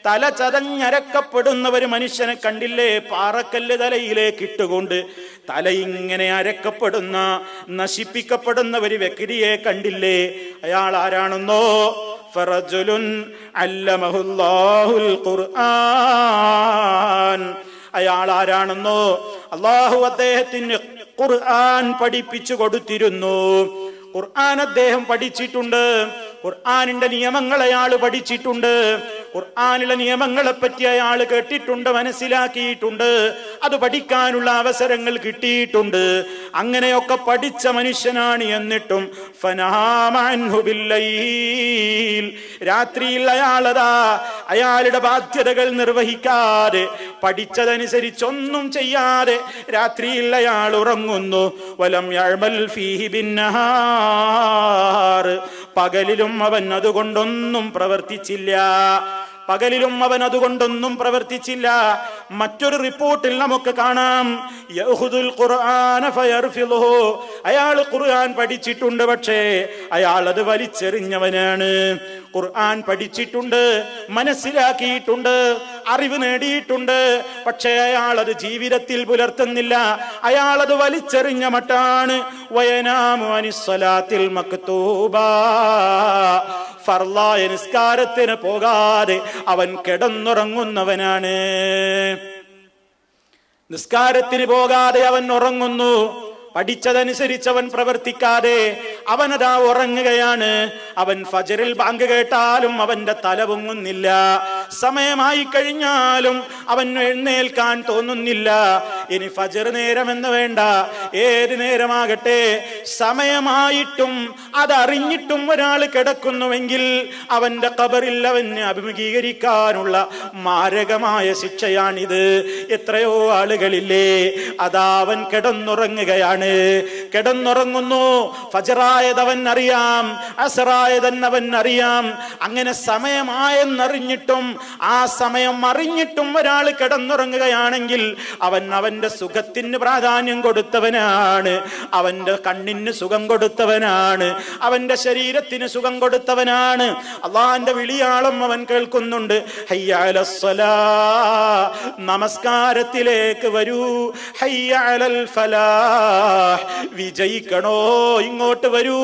Speaker 1: തല ചതഞ്ഞരക്കപ്പെടുന്ന ഒരു മനുഷ്യനെ കണ്ടില്ലേ? പാറക്കല്ല് തലയിലേക്ക് ഇട്ടുകൊണ്ട് തല ഇങ്ങനെ അരക്കപ്പെടുന്ന, നശിപ്പിക്കപ്പെടുന്ന ഒരു വ്യക്തിയെ കണ്ടില്ലേ? അയാൾ ആരാണെന്നോ? ഫറജുലുൻ അല്ലമഹുല്ലാഹുൽ ഖുർആൻ. അയാൾ ആരാണെന്നോ? അല്ലാഹു അദ്ദേഹത്തിന് ഖുർആൻ പഠിപ്പിച്ചു കൊടുത്തിരുന്നു. ഖുർആൻ അദ്ദേഹം പഠിച്ചിട്ടുണ്ട്. ഖുർആനിന്റെ നിയമങ്ങൾ അയാൾ പഠിച്ചിട്ടുണ്ട്. ഖുർആനിലെ നിയമങ്ങളെ പറ്റി അയാൾ കേട്ടിട്ടുണ്ട്, മനസ്സിലാക്കിയിട്ടുണ്ട്. അത് പഠിക്കാനുള്ള അവസരങ്ങൾ കിട്ടിയിട്ടുണ്ട്. അങ്ങനെയൊക്കെ പഠിച്ച മനുഷ്യനാണ്. എന്നിട്ടും രാത്രിയിൽ അയാളതാ അയാളുടെ ബാധ്യതകൾ നിർവഹിക്കാതെ, പഠിച്ചതനുസരിച്ചൊന്നും ചെയ്യാതെ രാത്രിയിൽ അയാൾ ഉറങ്ങുന്നു. വലം യഅമൽ ഫീഹി ബിന്നഹാർ, പകലിലും അവൻ അതുകൊണ്ടൊന്നും പ്രവർത്തിച്ചില്ല. മറ്റൊരു റിപ്പോർട്ടിൽ നമുക്ക് കാണാം, യഖുദുൽ ഖുർആന ഫയർഫിളുഹു, അയാൾ ഖുർആൻ പഠിച്ചിട്ടുണ്ട്, പക്ഷേ അയാൾ അത് വലിച്ചെറിഞ്ഞവനാണ്. ഖുർആൻ പഠിച്ചിട്ടുണ്ട്, മനസ്സിലാക്കിയിട്ടുണ്ട്, അറിവ് നേടിയിട്ടുണ്ട്, പക്ഷേ അയാൾ അത് ജീവിതത്തിൽ പുലർത്തുന്നില്ല. അയാൾ അത് വലിച്ചെറിഞ്ഞ മട്ടാണ്. വയനാമു അനിസ്സലാത്തിൽ മക്തൂബാ, ഫർളായ നിസ്കാരത്തിന് പോകാതെ അവൻ കിടന്നുറങ്ങുന്നവനാണ്. നിസ്കാരത്തിന് പോകാതെ അവൻ ഉറങ്ങുന്നു. പഠിച്ചതനുസരിച്ച് അവൻ പ്രവർത്തിക്കാതെ അവനതാ ഉറങ്ങുകയാണ്. അവൻ ഫജറിൽ ബാങ്ക് കേട്ടാലും അവന്റെ തല പൊങ്ങുന്നില്ല. സമയമായി കഴിഞ്ഞാലും അവൻ എഴുന്നേൽക്കാൻ തോന്നുന്നില്ല. ഇനി ഫജർ നേരമെന്ന് വേണ്ട, ഏത് നേരമാകട്ടെ, സമയമായിട്ടും അതറിഞ്ഞിട്ടും ഒരാൾ കിടക്കുന്നുവെങ്കിൽ അവന്റെ ഖബറിൽ അവന് അഭിമുഖീകരിക്കാനുള്ള മാരകമായ ശിക്ഷയാണിത്. എത്രയോ ആളുകളില്ലേ, അതാ അവൻ കിടന്നുറങ്ങുകയാണ്, കിടന്നുറങ്ങുന്നു. ഫജറായതവൻ അറിയാം, അസറായതവൻ അറിയാം. അങ്ങനെ സമയമായെന്നറിഞ്ഞിട്ടും ആ സമയം അറിഞ്ഞിട്ടും ഒരാൾ കിടന്നുറങ്ങുകയാണെങ്കിൽ അവൻ അവന്റെ സുഖത്തിന് പ്രാധാന്യം കൊടുത്തവനാണ്, അവന്റെ കണ്ണിന് സുഖം കൊടുത്തവനാണ്, അവന്റെ ശരീരത്തിന് സുഖം കൊടുത്തവനാണ്. അള്ളാന്റെ വിളിയാളം അവൻ കേൾക്കുന്നുണ്ട്. ഹയ്യ അലസ്സലാ, നമസ്കാരത്തിലേക്ക് വരൂ. ഹയ്യ അലൽ ഫലാഹ്, വിജയിക്കണോ ഇങ്ങോട്ട് വരൂ,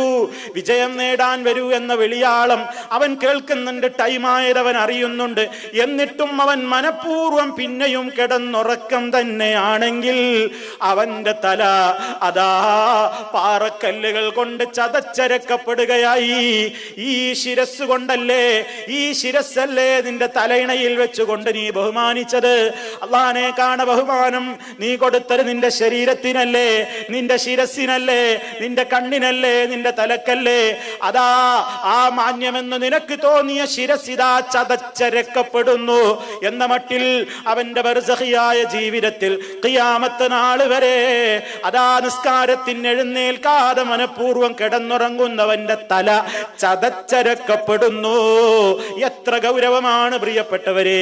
Speaker 1: വിജയം നേടാൻ വരൂ എന്ന വിളിയാളം അവൻ കേൾക്കുന്നുണ്ട്. ടൈമായത് അവൻ അറിയുന്നുണ്ട്. എന്നിട്ടും അവൻ മനഃപൂർവ്വം പിന്നെയും കിടന്നുറക്കം തന്നെയാണെങ്കിൽ അവന്റെ തല അതാ പാറക്കല്ലുകൾ കൊണ്ട് ചതച്ചരക്കപ്പെടുകയായി. ഈ ശിരസ് കൊണ്ടല്ലേ, ഈ ശിരസ്സല്ലേ നിന്റെ തലയിണയിൽ വെച്ചുകൊണ്ട് നീ ബഹുമാനിച്ചത്? അള്ളാനെ കാണ ബഹുമാനം നീ കൊടുത്തത് നിന്റെ ശരീരത്തിനല്ലേ, നിന്റെ ശിരസിനല്ലേ, നിന്റെ കണ്ണിനല്ലേ, നിന്റെ തലക്കല്ലേ? അതാ ആ മാന്യമെന്ന് നിനക്ക് തോന്നിയ ശിരസിതാ ചതച്ചരക്കപ്പെടുന്നു എന്ന മട്ടിൽ അവന്റെ ബർസഖിയായ ജീവിതത്തിൽ ഖിയാമത്ത് നാൾ വരെ അതാ നിസ്കാരത്തിന് എഴുന്നേൽക്കാതെ മനഃപൂർവ്വം കിടന്നുറങ്ങുന്നവന്റെ തല ചതച്ചരക്കപ്പെടുന്നു. എത്ര ഗൗരവമാണ് പ്രിയപ്പെട്ടവരെ!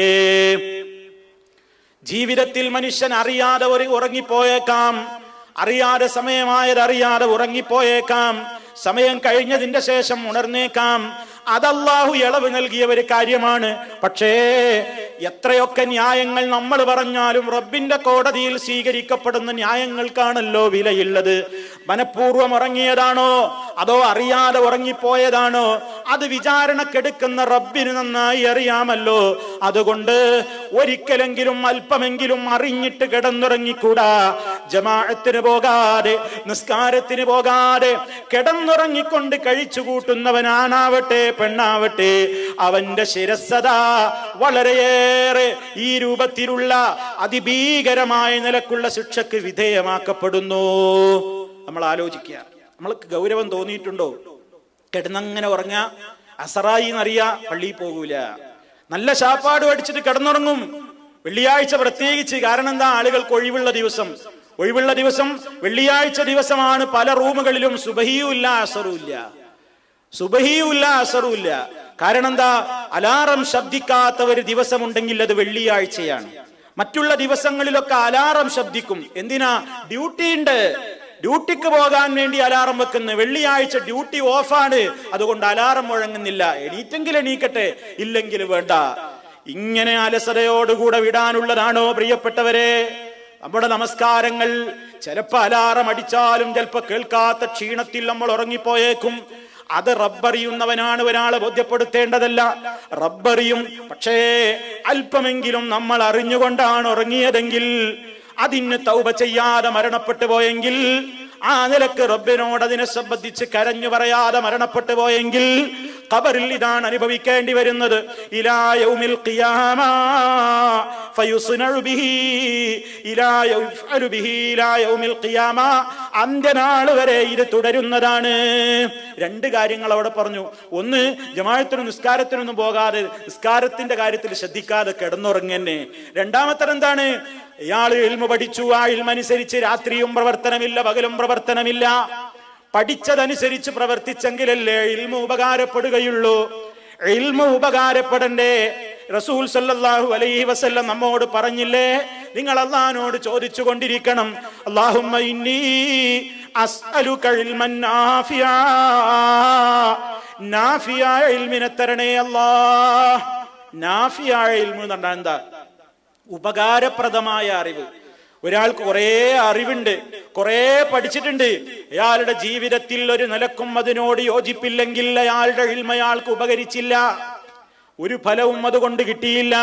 Speaker 1: ജീവിതത്തിൽ മനുഷ്യൻ അറിയാതെ ഉറങ്ങിപ്പോയേക്കാം, അറിയാതെ സമയമായതറിയാതെ ഉറങ്ങിപ്പോയേക്കാം, സമയം കഴിഞ്ഞതിന്റെ ശേഷം ഉണർന്നേക്കാം. അതല്ലാഹു ഇളവ് നൽകിയ ഒരു കാര്യമാണ്. പക്ഷേ എത്രയൊക്കെ ന്യായങ്ങൾ നമ്മൾ പറഞ്ഞാലും റബ്ബിന്റെ കോടതിയിൽ സ്വീകരിക്കപ്പെടുന്ന ന്യായങ്ങൾക്കാണല്ലോ വിലയുള്ളത്. മനഃപൂർവ്വം ഉറങ്ങിയതാണോ അതോ അറിയാതെ ഉറങ്ങിപ്പോയതാണോ, അത് വിചാരണക്കെടുക്കുന്ന റബ്ബിന് നന്നായി അറിയാമല്ലോ. അതുകൊണ്ട് ഒരിക്കലെങ്കിലും അല്പമെങ്കിലും അറിഞ്ഞിട്ട് കിടന്നുറങ്ങിക്കൂടാ. ജമാഅത്തിന് പോകാതെ, നിസ്കാരത്തിന് പോകാതെ കിടന്നുറങ്ങിക്കൊണ്ട് കഴിച്ചു കൂട്ടുന്നവനാണാവട്ടെ പെണ്ണാവട്ടെ, അവന്റെ ശിരസ്സതാ വളരെയേറെ ഈ രൂപത്തിലുള്ള അതിഭീകരമായ നിലക്കുള്ള ശിക്ഷക്ക് വിധേയമാക്കപ്പെടുന്നു. നമ്മൾ ആലോചിക്കുക, നമ്മൾക്ക് ഗൗരവം തോന്നിയിട്ടുണ്ടോ? കിടന്നങ്ങനെ ഉറങ്ങ, അസറായി എന്നറിയാ, പള്ളിയിൽ പോകൂല, നല്ല ശാപ്പാട് അടിച്ചിട്ട് കിടന്നുറങ്ങും. വെള്ളിയാഴ്ച പ്രത്യേകിച്ച്. കാരണം എന്താ? ആളുകൾക്ക് ഒഴിവുള്ള ദിവസം വെള്ളിയാഴ്ച ദിവസമാണ്. പല റൂമുകളിലും സുബഹിയുമില്ല അസറുമില്ല, സുബഹിയുമില്ല അസറുമില്ല. കാരണം എന്താ? അലാറം ശബ്ദിക്കാത്ത ഒരു ദിവസമുണ്ടെങ്കിൽ അത് വെള്ളിയാഴ്ചയാണ്. മറ്റുള്ള ദിവസങ്ങളിലൊക്കെ അലാറം ശബ്ദിക്കും. എന്തിനാ? ഡ്യൂട്ടി ഉണ്ട്, ഡ്യൂട്ടിക്ക് പോകാൻ വേണ്ടി അലാറം വെക്കുന്നു. വെള്ളിയാഴ്ച ഡ്യൂട്ടി ഓഫാണ്, അതുകൊണ്ട് അലാറം മുഴങ്ങുന്നില്ല. എണീറ്റെങ്കിൽ എണീക്കട്ടെ, ഇല്ലെങ്കിൽ വേണ്ട. ഇങ്ങനെ അലസതയോടുകൂടെ വിടാനുള്ളതാണോ പ്രിയപ്പെട്ടവരെ നമ്മുടെ നമസ്കാരങ്ങൾ? ചിലപ്പോ അലാറം അടിച്ചാലും ചിലപ്പോ കേൾക്കാത്ത ക്ഷീണത്തിൽ നമ്മൾ ഉറങ്ങിപ്പോയേക്കും. അത് റബ്ബറിയുന്നവനാണ്, ഒരാളെ ബോധ്യപ്പെടുത്തേണ്ടതല്ല. റബ്ബറിയും. പക്ഷേ അല്പമെങ്കിലും നമ്മൾ അറിഞ്ഞുകൊണ്ടാണ് ഉറങ്ങിയതെങ്കിൽ, അതിന് തൗബ ചെയ്യാതെ മരണപ്പെട്ടു പോയെങ്കിൽ, ആ നിലക്ക് റബ്ബിനോട് അതിനെ സംബന്ധിച്ച് കരഞ്ഞു പറയാതെ മരണപ്പെട്ടു പോയെങ്കിൽ ഖബറിൽ ഇതാണ് അനുഭവിക്കേണ്ടി വരുന്നത്. ഇലാ യൗമിൽ ഖിയാമ ഫയുസ്നഉ ബിഹി ഇലാ യഫ്അലു ബിഹി ഇലാ യൗമിൽ ഖിയാമ, അന്ത്യനാൾ വരെ ഇത് തുടരുന്നതാണ്. രണ്ട് കാര്യങ്ങൾ അവിടെ പറഞ്ഞു. ഒന്ന്, ജമാഅത്തിനും നിസ്കാരത്തിനൊന്നും പോകാതെ നിസ്കാരത്തിന്റെ കാര്യത്തിൽ ശ്രദ്ധിക്കാതെ കിടന്നുറങ്ങന്നെ. രണ്ടാമത്തത് എന്താണ്? ഇയാൾ ഇൽമു പഠിച്ചു, ആ ഇൽമനുസരിച്ച് രാത്രിയും പ്രവർത്തനമില്ല, പകലും പ്രവർത്തനമില്ല. പഠിച്ചതനുസരിച്ച് പ്രവർത്തിച്ചെങ്കിലല്ലേ ഇൽമു ഉപകാരപ്പെടുകയുള്ളൂ. ഇൽമു ഉപകാരപ്പെടണ്ടേ? റസൂൽ സല്ലല്ലാഹു അലൈഹി വസല്ലം നമ്മോട് പറഞ്ഞില്ലേ, നിങ്ങൾ അല്ലാഹുവിനോട് ചോദിച്ചു കൊണ്ടിരിക്കണം, അല്ലാഹുമ്മ ഇന്നി അസ്അലുക ഇൽമൻ നാഫിയാ, നാഫിയായ ഇൽമിനെ തരണേ അല്ലാഹ്. നാഫിയായ ഇൽമു എന്ന് പറഞ്ഞാൽ എന്താ? ഉപകാരപ്രദമായ അറിവ്. ഒരാൾക്ക് കുറെ അറിവുണ്ട്, കുറെ പഠിച്ചിട്ടുണ്ട്, അയാളുടെ ജീവിതത്തിൽ ഒരു നിലക്കും അതിനോട് യോജിപ്പില്ലെങ്കിൽ അയാളുടെ ഇൽമ അയാൾക്ക് ഉപകരിച്ചില്ല, ഒരു ഫലവും അതുകൊണ്ട് കിട്ടിയില്ല.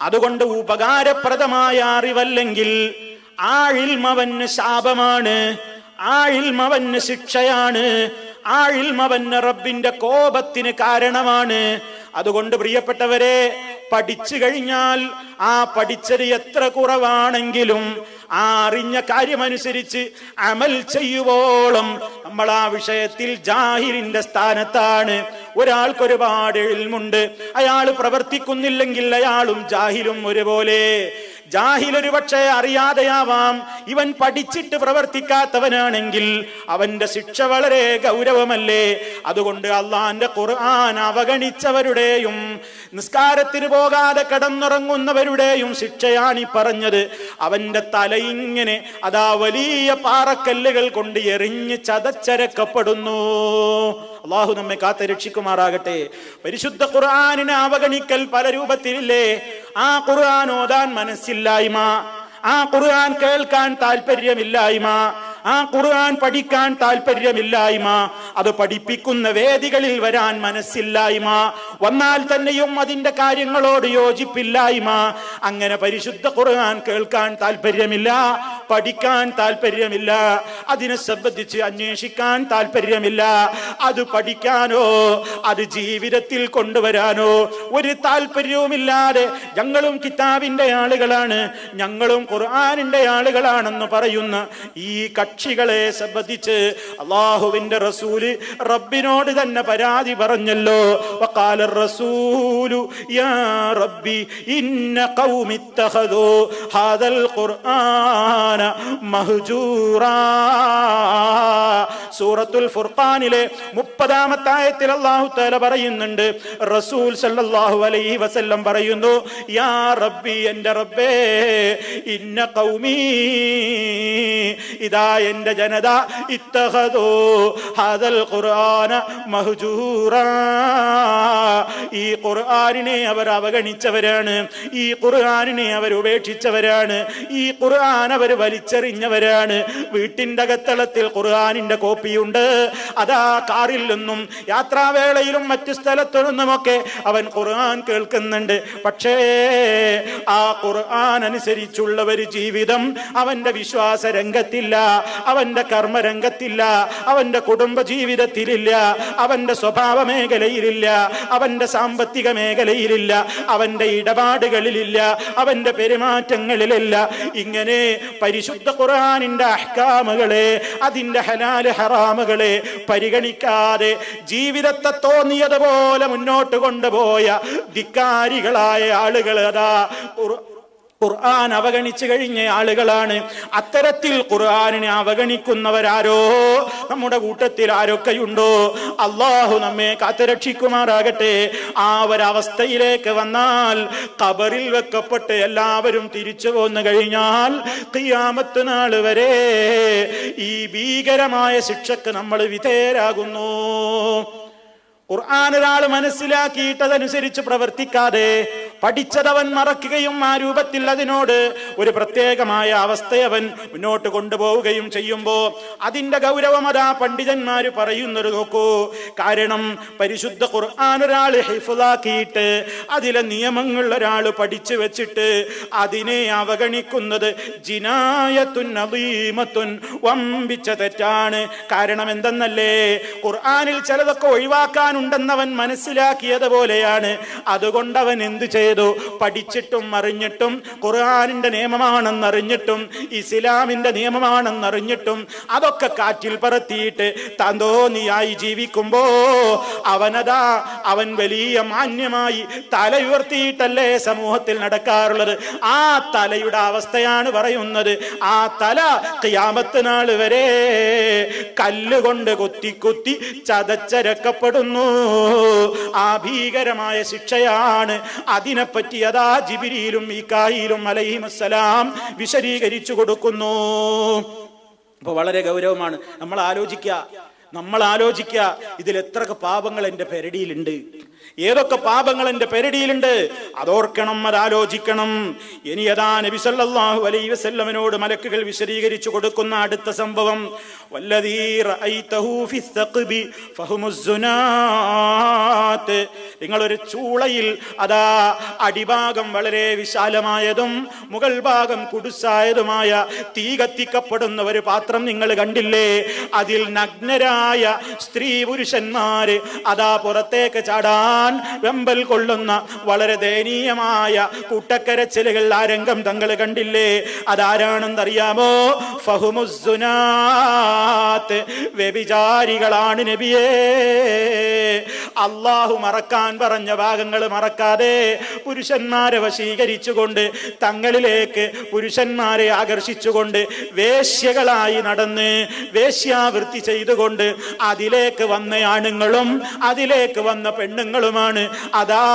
Speaker 1: അതുകൊണ്ട് ഉപകാരപ്രദമായ അറിവല്ലെങ്കിൽ ആ ഇൽമവന് ശാപമാണ്, ആ ഇൽമവന് ശിക്ഷയാണ്, ആ ഇൽമവന് റബ്ബിന്റെ കോപത്തിന് കാരണമാണ്. അതുകൊണ്ട് പ്രിയപ്പെട്ടവരെ, പഠിച്ചു കഴിഞ്ഞാൽ ആ പഠിച്ചത് എത്ര കുറവാണെങ്കിലും ആ അറിഞ്ഞ കാര്യമനുസരിച്ച് അമൽ ചെയ്യുവോളം നമ്മൾ ആ വിഷയത്തിൽ ജാഹിലിന്റെ സ്ഥാനത്താണ്. ഒരാൾക്ക് ഒരുപാട് ഇൽമുണ്ട്, അയാൾ പ്രവർത്തിക്കുന്നില്ലെങ്കിൽ അയാളും ജാഹിലും ഒരുപോലെ. ജാഹിലൊരു പക്ഷേ അറിയാതെയാവാം. ഇവൻ പഠിച്ചിട്ട് പ്രവർത്തിക്കാത്തവനാണെങ്കിൽ അവന്റെ ശിക്ഷ വളരെ ഗൗരവമല്ലേ? അതുകൊണ്ട് അള്ളാന്റെ ഖുർആൻ അവഗണിച്ചവരുടെയും നിസ്കാരത്തിന് പോകാതെ കിടന്നുറങ്ങുന്നവരുടെയും ശിക്ഷയാണ് ഈ പറഞ്ഞത്. അവന്റെ തലയിങ്ങനെ അതാ വലിയ പാറക്കല്ലുകൾ കൊണ്ട് എറിഞ്ഞ് ചതച്ചരക്കപ്പെടുന്നു. അള്ളാഹു നമ്മെ കാത്ത് രക്ഷിക്കുമാറാകട്ടെ. പരിശുദ്ധ ഖുർആനിനെ അവഗണിക്കൽ പല രൂപത്തിലില്ലേ? ആ ഖുർആൻ ഓതാൻ മനസ്സില്ലായ്മ, ആ ഖുർആൻ കേൾക്കാൻ താല്പര്യമില്ലായ്മ, ആ ഖുർആൻ പഠിക്കാൻ താല്പര്യമില്ലായ്മ, അത് പഠിപ്പിക്കുന്ന വേദികളിൽ വരാൻ മനസ്സില്ലായ്മ, വന്നാൽ തന്നെയും അതിന്റെ കാര്യങ്ങളോട് യോജിപ്പില്ലായ്മ, അങ്ങനെ പരിശുദ്ധ ഖുർആൻ കേൾക്കാൻ താല്പര്യമില്ല, പഠിക്കാൻ താല്പര്യമില്ല, അതിനെ സംബന്ധിച്ച് അന്വേഷിക്കാൻ താല്പര്യമില്ല, അത് പഠിക്കാനോ അത് ജീവിതത്തിൽ കൊണ്ടുവരാനോ ഒരു താല്പര്യവുമില്ലാതെ ഞങ്ങളും കിതാബിന്റെ ആളുകളാണ്, ഞങ്ങളും ഖുർആനിന്റെ ആളുകളാണെന്ന് പറയുന്ന ഈ കക്ഷികളെ സംബന്ധിച്ച് അല്ലാഹുവിന്റെ റസൂല് റബ്ബിനോട് തന്നെ പരാതി പറഞ്ഞല്ലോ. വഖാല റസൂലു യാ റബ്ബി ഇന്ന ഖൗമി ഇത്തഖദൂ ഹാദൽ ഖുർആന മഹ്ജൂറാ. സൂറത്തുൽ ഫുർഖാനിലെ 30-ാമത്തെ ആയത്തിൽ അല്ലാഹു തആല പറയുന്നുണ്ട്, റസൂൽ സല്ലല്ലാഹു അലൈഹി വസല്ലം പറയുന്നു, യാ റബ്ബി, എൻ്റെ റബ്ബേ, ഇന്ന ഖൗമി, ഇതാ എൻ്റെ ജനത, ഇത്തഖദൂ ഹാദൽ ഖുർആന മഹ്ജൂറാ, ഈ ഖുർആനിനെ അവർ അവഗണിച്ചവരാണ്, ഈ ഖുർആനിനെ അവർ ഉപേക്ഷിച്ചവരാണ്, ഈ ഖുർആൻ അവർ വലിച്ചെറിഞ്ഞവരാണ്. വീട്ടിന്റെ അകത്തളത്തിൽ ഖുർആനിന്റെ കോപ്പിയുണ്ട്, അതാ കാറിൽ നിന്നും യാത്രാവേളയിലും മറ്റു സ്ഥലത്തു നിന്നുമൊക്കെ അവൻ ഖുർആൻ കേൾക്കുന്നുണ്ട്. പക്ഷേ ആ ഖുർആൻ അനുസരിച്ചുള്ള ഒരു ജീവിതം അവന്റെ വിശ്വാസ രംഗത്തില്ല, അവന്റെ കർമ്മരംഗത്തില്ല, അവന്റെ കുടുംബ ജീവിതത്തിലില്ല, അവന്റെ സ്വഭാവ മേഖലയിലില്ല, അവന്റെ സാമ്പത്തിക മേഖലയിലില്ല, അവന്റെ ഇടപാടുകളിലില്ല, അവന്റെ പെരുമാറ്റങ്ങളിലില്ല. ഇങ്ങനെ പരിശുദ്ധ ഖുർആനിന്റെ അഹ്കാമുകളെ, അതിന്റെ ഹലാല് ഹറാമുകളെ പരിഗണിക്കാതെ ജീവിതത്തെ തോന്നിയതുപോലെ മുന്നോട്ട് കൊണ്ടുപോയ ധിക്കാരികളായ ആളുകൾ അതാ ഖുർആൻ അവഗണിച്ചു കഴിഞ്ഞ ആളുകളാണ്. അത്തരത്തിൽ ഖുർആനിനെ അവഗണിക്കുന്നവരാരോ നമ്മുടെ കൂട്ടത്തിൽ ആരൊക്കെയുണ്ടോ, അള്ളാഹു നമ്മെ കാത്തുരക്ഷിക്കുമാറാകട്ടെ. ആ ഒരവസ്ഥയിലേക്ക് വന്നാൽ, ഖബറിൽ വെക്കപ്പെട്ട് എല്ലാവരും തിരിച്ചു പോന്നു കഴിഞ്ഞാൽ ഖിയാമത്ത് നാൾ വരെ ഈ ഭീകരമായ ശിക്ഷക്ക് നമ്മൾ വിധേയരാകുന്നു. ഖുർആൻ ഒരാൾ മനസ്സിലാക്കിയിട്ടതനുസരിച്ച് പ്രവർത്തിക്കാതെ പഠിച്ചതവൻ മറക്കുകയും ആ രൂപത്തിൽ അതിനോട് ഒരു പ്രത്യേകമായ അവസ്ഥയവൻ മുന്നോട്ട് കൊണ്ടുപോവുകയും ചെയ്യുമ്പോൾ അതിന്റെ ഗൗരവം അതാ പണ്ഡിതന്മാര് പറയുന്നത് നോക്കൂ. കാരണം പരിശുദ്ധ ഖുർആൻ ഒരാൾ ഹിഫ്ളാക്കിയിട്ട് അതിലെ നിയമങ്ങൾ ഒരാൾ പഠിച്ചു വെച്ചിട്ട് അതിനെ അവഗണിക്കുന്നത് ജിനായത്തുൻ അദീമത്തുൻ, വമ്പിച്ച തെറ്റാണ്. കാരണം എന്തെന്നല്ലേ, ഖുർആനിൽ ചിലതൊക്കെ ഒഴിവാക്കാനുണ്ടെന്നവൻ മനസ്സിലാക്കിയതുപോലെയാണ്. അതുകൊണ്ടവൻ എന്തു ചെയ്തു? പഠിച്ചിട്ടും അറിഞ്ഞിട്ടും ഖുർആനിന്റെ നിയമമാണെന്നറിഞ്ഞിട്ടും ഇസ്ലാമിന്റെ നിയമമാണെന്നറിഞ്ഞിട്ടും അതൊക്കെ കാറ്റിൽ പറത്തിയിട്ട് താൻ തോന്നിയായി ജീവിക്കുമ്പോ അവൻ വലിയ മാന്യമായി തല ഉയർത്തിയിട്ടല്ലേ സമൂഹത്തിൽ നടക്കാറുള്ളത്. ആ തലയുടെ അവസ്ഥയാണ് പറയുന്നത്. ആ തല ഖിയാമത്ത് നാൾ വരെ കല്ലുകൊണ്ട് കുത്തി കുത്തി ചതച്ചരക്കപ്പെടുന്നു. ആ ഭീകരമായ ശിക്ഷയാണ്. അതിനെപ്പറ്റി അതാ ജിബ്രീലും മീകായിലും അലൈഹിമുസ്സലാം വിശദീകരിച്ചു കൊടുക്കുന്നു. അപ്പൊ വളരെ ഗൗരവമാണ്. നമ്മൾ ആലോചിക്കുക ഇതിൽ എത്രയൊക്കെ പാപങ്ങൾ എൻ്റെ പെരടിയിലുണ്ട്, ഏതൊക്കെ പാപങ്ങൾ എൻ്റെ പെരടിയിലുണ്ട്, അതോർക്കണം, അതാലോചിക്കണം. ഇനി അതാ നബി സല്ലല്ലാഹു അലൈഹി വസല്ലമയോട് മലക്കുകൾ വിശദീകരിച്ചു കൊടുക്കുന്ന അടുത്ത സംഭവം, വല്ലദീ റഅയ്തഹു ഫിസ്സഖബി ഫഹുമുസ്സുനാത്ത്. നിങ്ങളൊരു ചൂളയിൽ അതാ അടിഭാഗം വളരെ വിശാലമായതും മുകൾ ഭാഗം കുടുസായതുമായ തീ കത്തിക്കപ്പെടുന്ന ഒരു പാത്രം നിങ്ങൾ കണ്ടില്ലേ? അതിൽ നഗ്നരായ സ്ത്രീ പുരുഷന്മാര് അതാ പുറത്തേക്ക് ചാടാൻ കാണാൻ വെമ്പൽ കൊള്ളുന്ന വളരെ ദയനീയമായ കൂട്ടക്കരച്ചിലുകൾ ആ രംഗം തങ്ങൾ കണ്ടില്ലേ? അതാരാണെന്നറിയാമോ? ഫഹുമുസ്സുനാത്ത്, വ്യഭിചാരികളാണ് നബിയേ. അള്ളാഹു മറക്കാൻ പറഞ്ഞ ഭാഗങ്ങൾ മറക്കാതെ പുരുഷന്മാരെ വശീകരിച്ചുകൊണ്ട് തങ്ങളിലേക്ക് പുരുഷന്മാരെ ആകർഷിച്ചുകൊണ്ട് വേശ്യകളായി നടന്ന് വേശ്യാവൃത്തി ചെയ്തുകൊണ്ട് അതിലേക്ക് വന്ന ആണുങ്ങളും അതിലേക്ക് വന്ന പെണ്ണുങ്ങളുമാണ് അതാ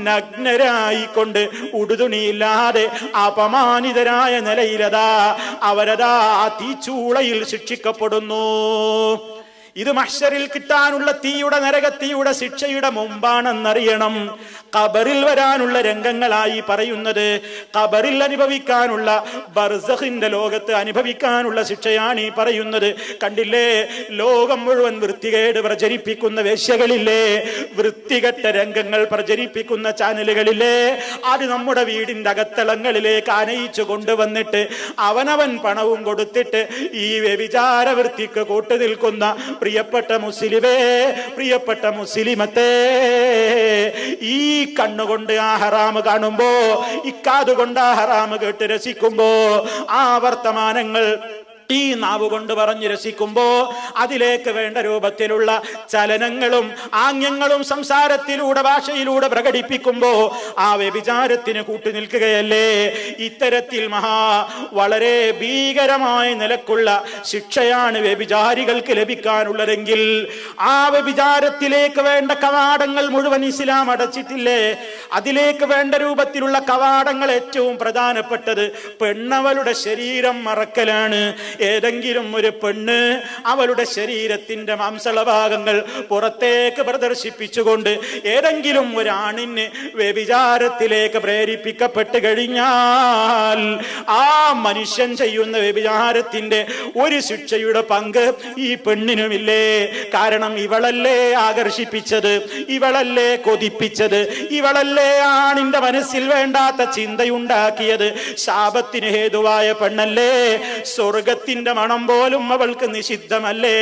Speaker 1: നഗ്നരായിക്കൊണ്ട് ഉടുതുണിയില്ലാതെ അപമാനിതരായ നിലയിലതാ അവരതാ തീച്ചൂളയിൽ ശിക്ഷിക്കപ്പെടുന്നു. ഇത് മഹ്ശറിൽ കിട്ടാനുള്ള തീയുടെ നരകത്തീയുടെ ശിക്ഷയുടെ മുമ്പാണെന്നറിയണം. ഖബറിൽ വരാനുള്ള രംഗങ്ങളായി പറയുന്നത് ഖബറിൽ അനുഭവിക്കാനുള്ള ബർസഖിന്റെ ലോകത്ത് അനുഭവിക്കാനുള്ള ശിക്ഷയാണ് ഈ പറയുന്നത്. കണ്ടില്ലേ, ലോകം മുഴുവൻ വൃത്തികേട് പ്രചരിപ്പിക്കുന്ന വേശ്യകളില്ലേ, വൃത്തികെട്ട രംഗങ്ങൾ പ്രചരിപ്പിക്കുന്ന ചാനലുകളില്ലേ, അത് നമ്മുടെ വീടിന്റെ അകത്തളങ്ങളിലേക്ക് ആനയിച്ചു കൊണ്ടുവന്നിട്ട് അവനവൻ പണവും കൊടുത്തിട്ട് ഈ വ്യഭിചാര വൃത്തിക്ക് കൂട്ടുനിൽക്കുന്ന പ്രിയപ്പെട്ട മുസ്ലിമേ, പ്രിയപ്പെട്ട മുസ്ലിമത്തെ, ഈ കണ്ണുകൊണ്ട് ആ ഹറാമ് കാണുമ്പോ, ഇക്കാതുകൊണ്ട് ആ ഹറാമ് കേട്ട് രസിക്കുമ്പോ, ആ വർത്തമാനങ്ങൾ ഈ നാവ് കൊണ്ട് പറഞ്ഞ് രസിക്കുമ്പോ അതിലേക്ക് വേണ്ട രൂപത്തിലുള്ള ചലനങ്ങളും ആംഗ്യങ്ങളും സംസാരത്തിലൂടെ ഭാഷയിലൂടെ പ്രകടിപ്പിക്കുമ്പോ ആ വ്യഭിചാരത്തിന് കൂട്ടുനിൽക്കുകയല്ലേ? ഇത്തരത്തിൽ വളരെ ഭീകരമായ നിലക്കുള്ള ശിക്ഷയാണ് വ്യഭിചാരികൾക്ക് ലഭിക്കാനുള്ളതെങ്കിൽ ആ വ്യഭിചാരത്തിലേക്ക് വേണ്ട കവാടങ്ങൾ മുഴുവൻ ഇസ്ലാം അടച്ചിട്ടില്ലേ? അതിലേക്ക് വേണ്ട രൂപത്തിലുള്ള കവാടങ്ങൾ ഏറ്റവും പ്രധാനപ്പെട്ടത് പെണ്ണവളുടെ ശരീരം മറക്കലാണ്. ഏതെങ്കിലും ഒരു പെണ്ണ് അവളുടെ ശരീരത്തിന്റെ മാംസളഭാഗങ്ങൾ പുറത്തേക്ക് പ്രദർശിപ്പിച്ചുകൊണ്ട് ഏതെങ്കിലും ഒരാണിന് വ്യഭിചാരത്തിലേക്ക് പ്രേരിപ്പിക്കപ്പെട്ട് കഴിഞ്ഞാൽ ആ മനുഷ്യൻ ചെയ്യുന്ന വ്യഭിചാരത്തിന്റെ ഒരു ശിക്ഷയുടെ പങ്ക് ഈ പെണ്ണിനുമില്ലേ? കാരണം ഇവളല്ലേ ആകർഷിപ്പിച്ചത്, ഇവളല്ലേ കൊതിപ്പിച്ചത്, ഇവളല്ലേ ആണിന്റെ മനസ്സിൽ വേണ്ടാത്ത ചിന്തയുണ്ടാക്കിയത്. ശാപത്തിന് ഹേതുവായ പെണ്ണല്ലേ? സ്വർഗത്തിൽ മണം പോലും അവൾക്ക് നിഷിദ്ധമല്ലേ?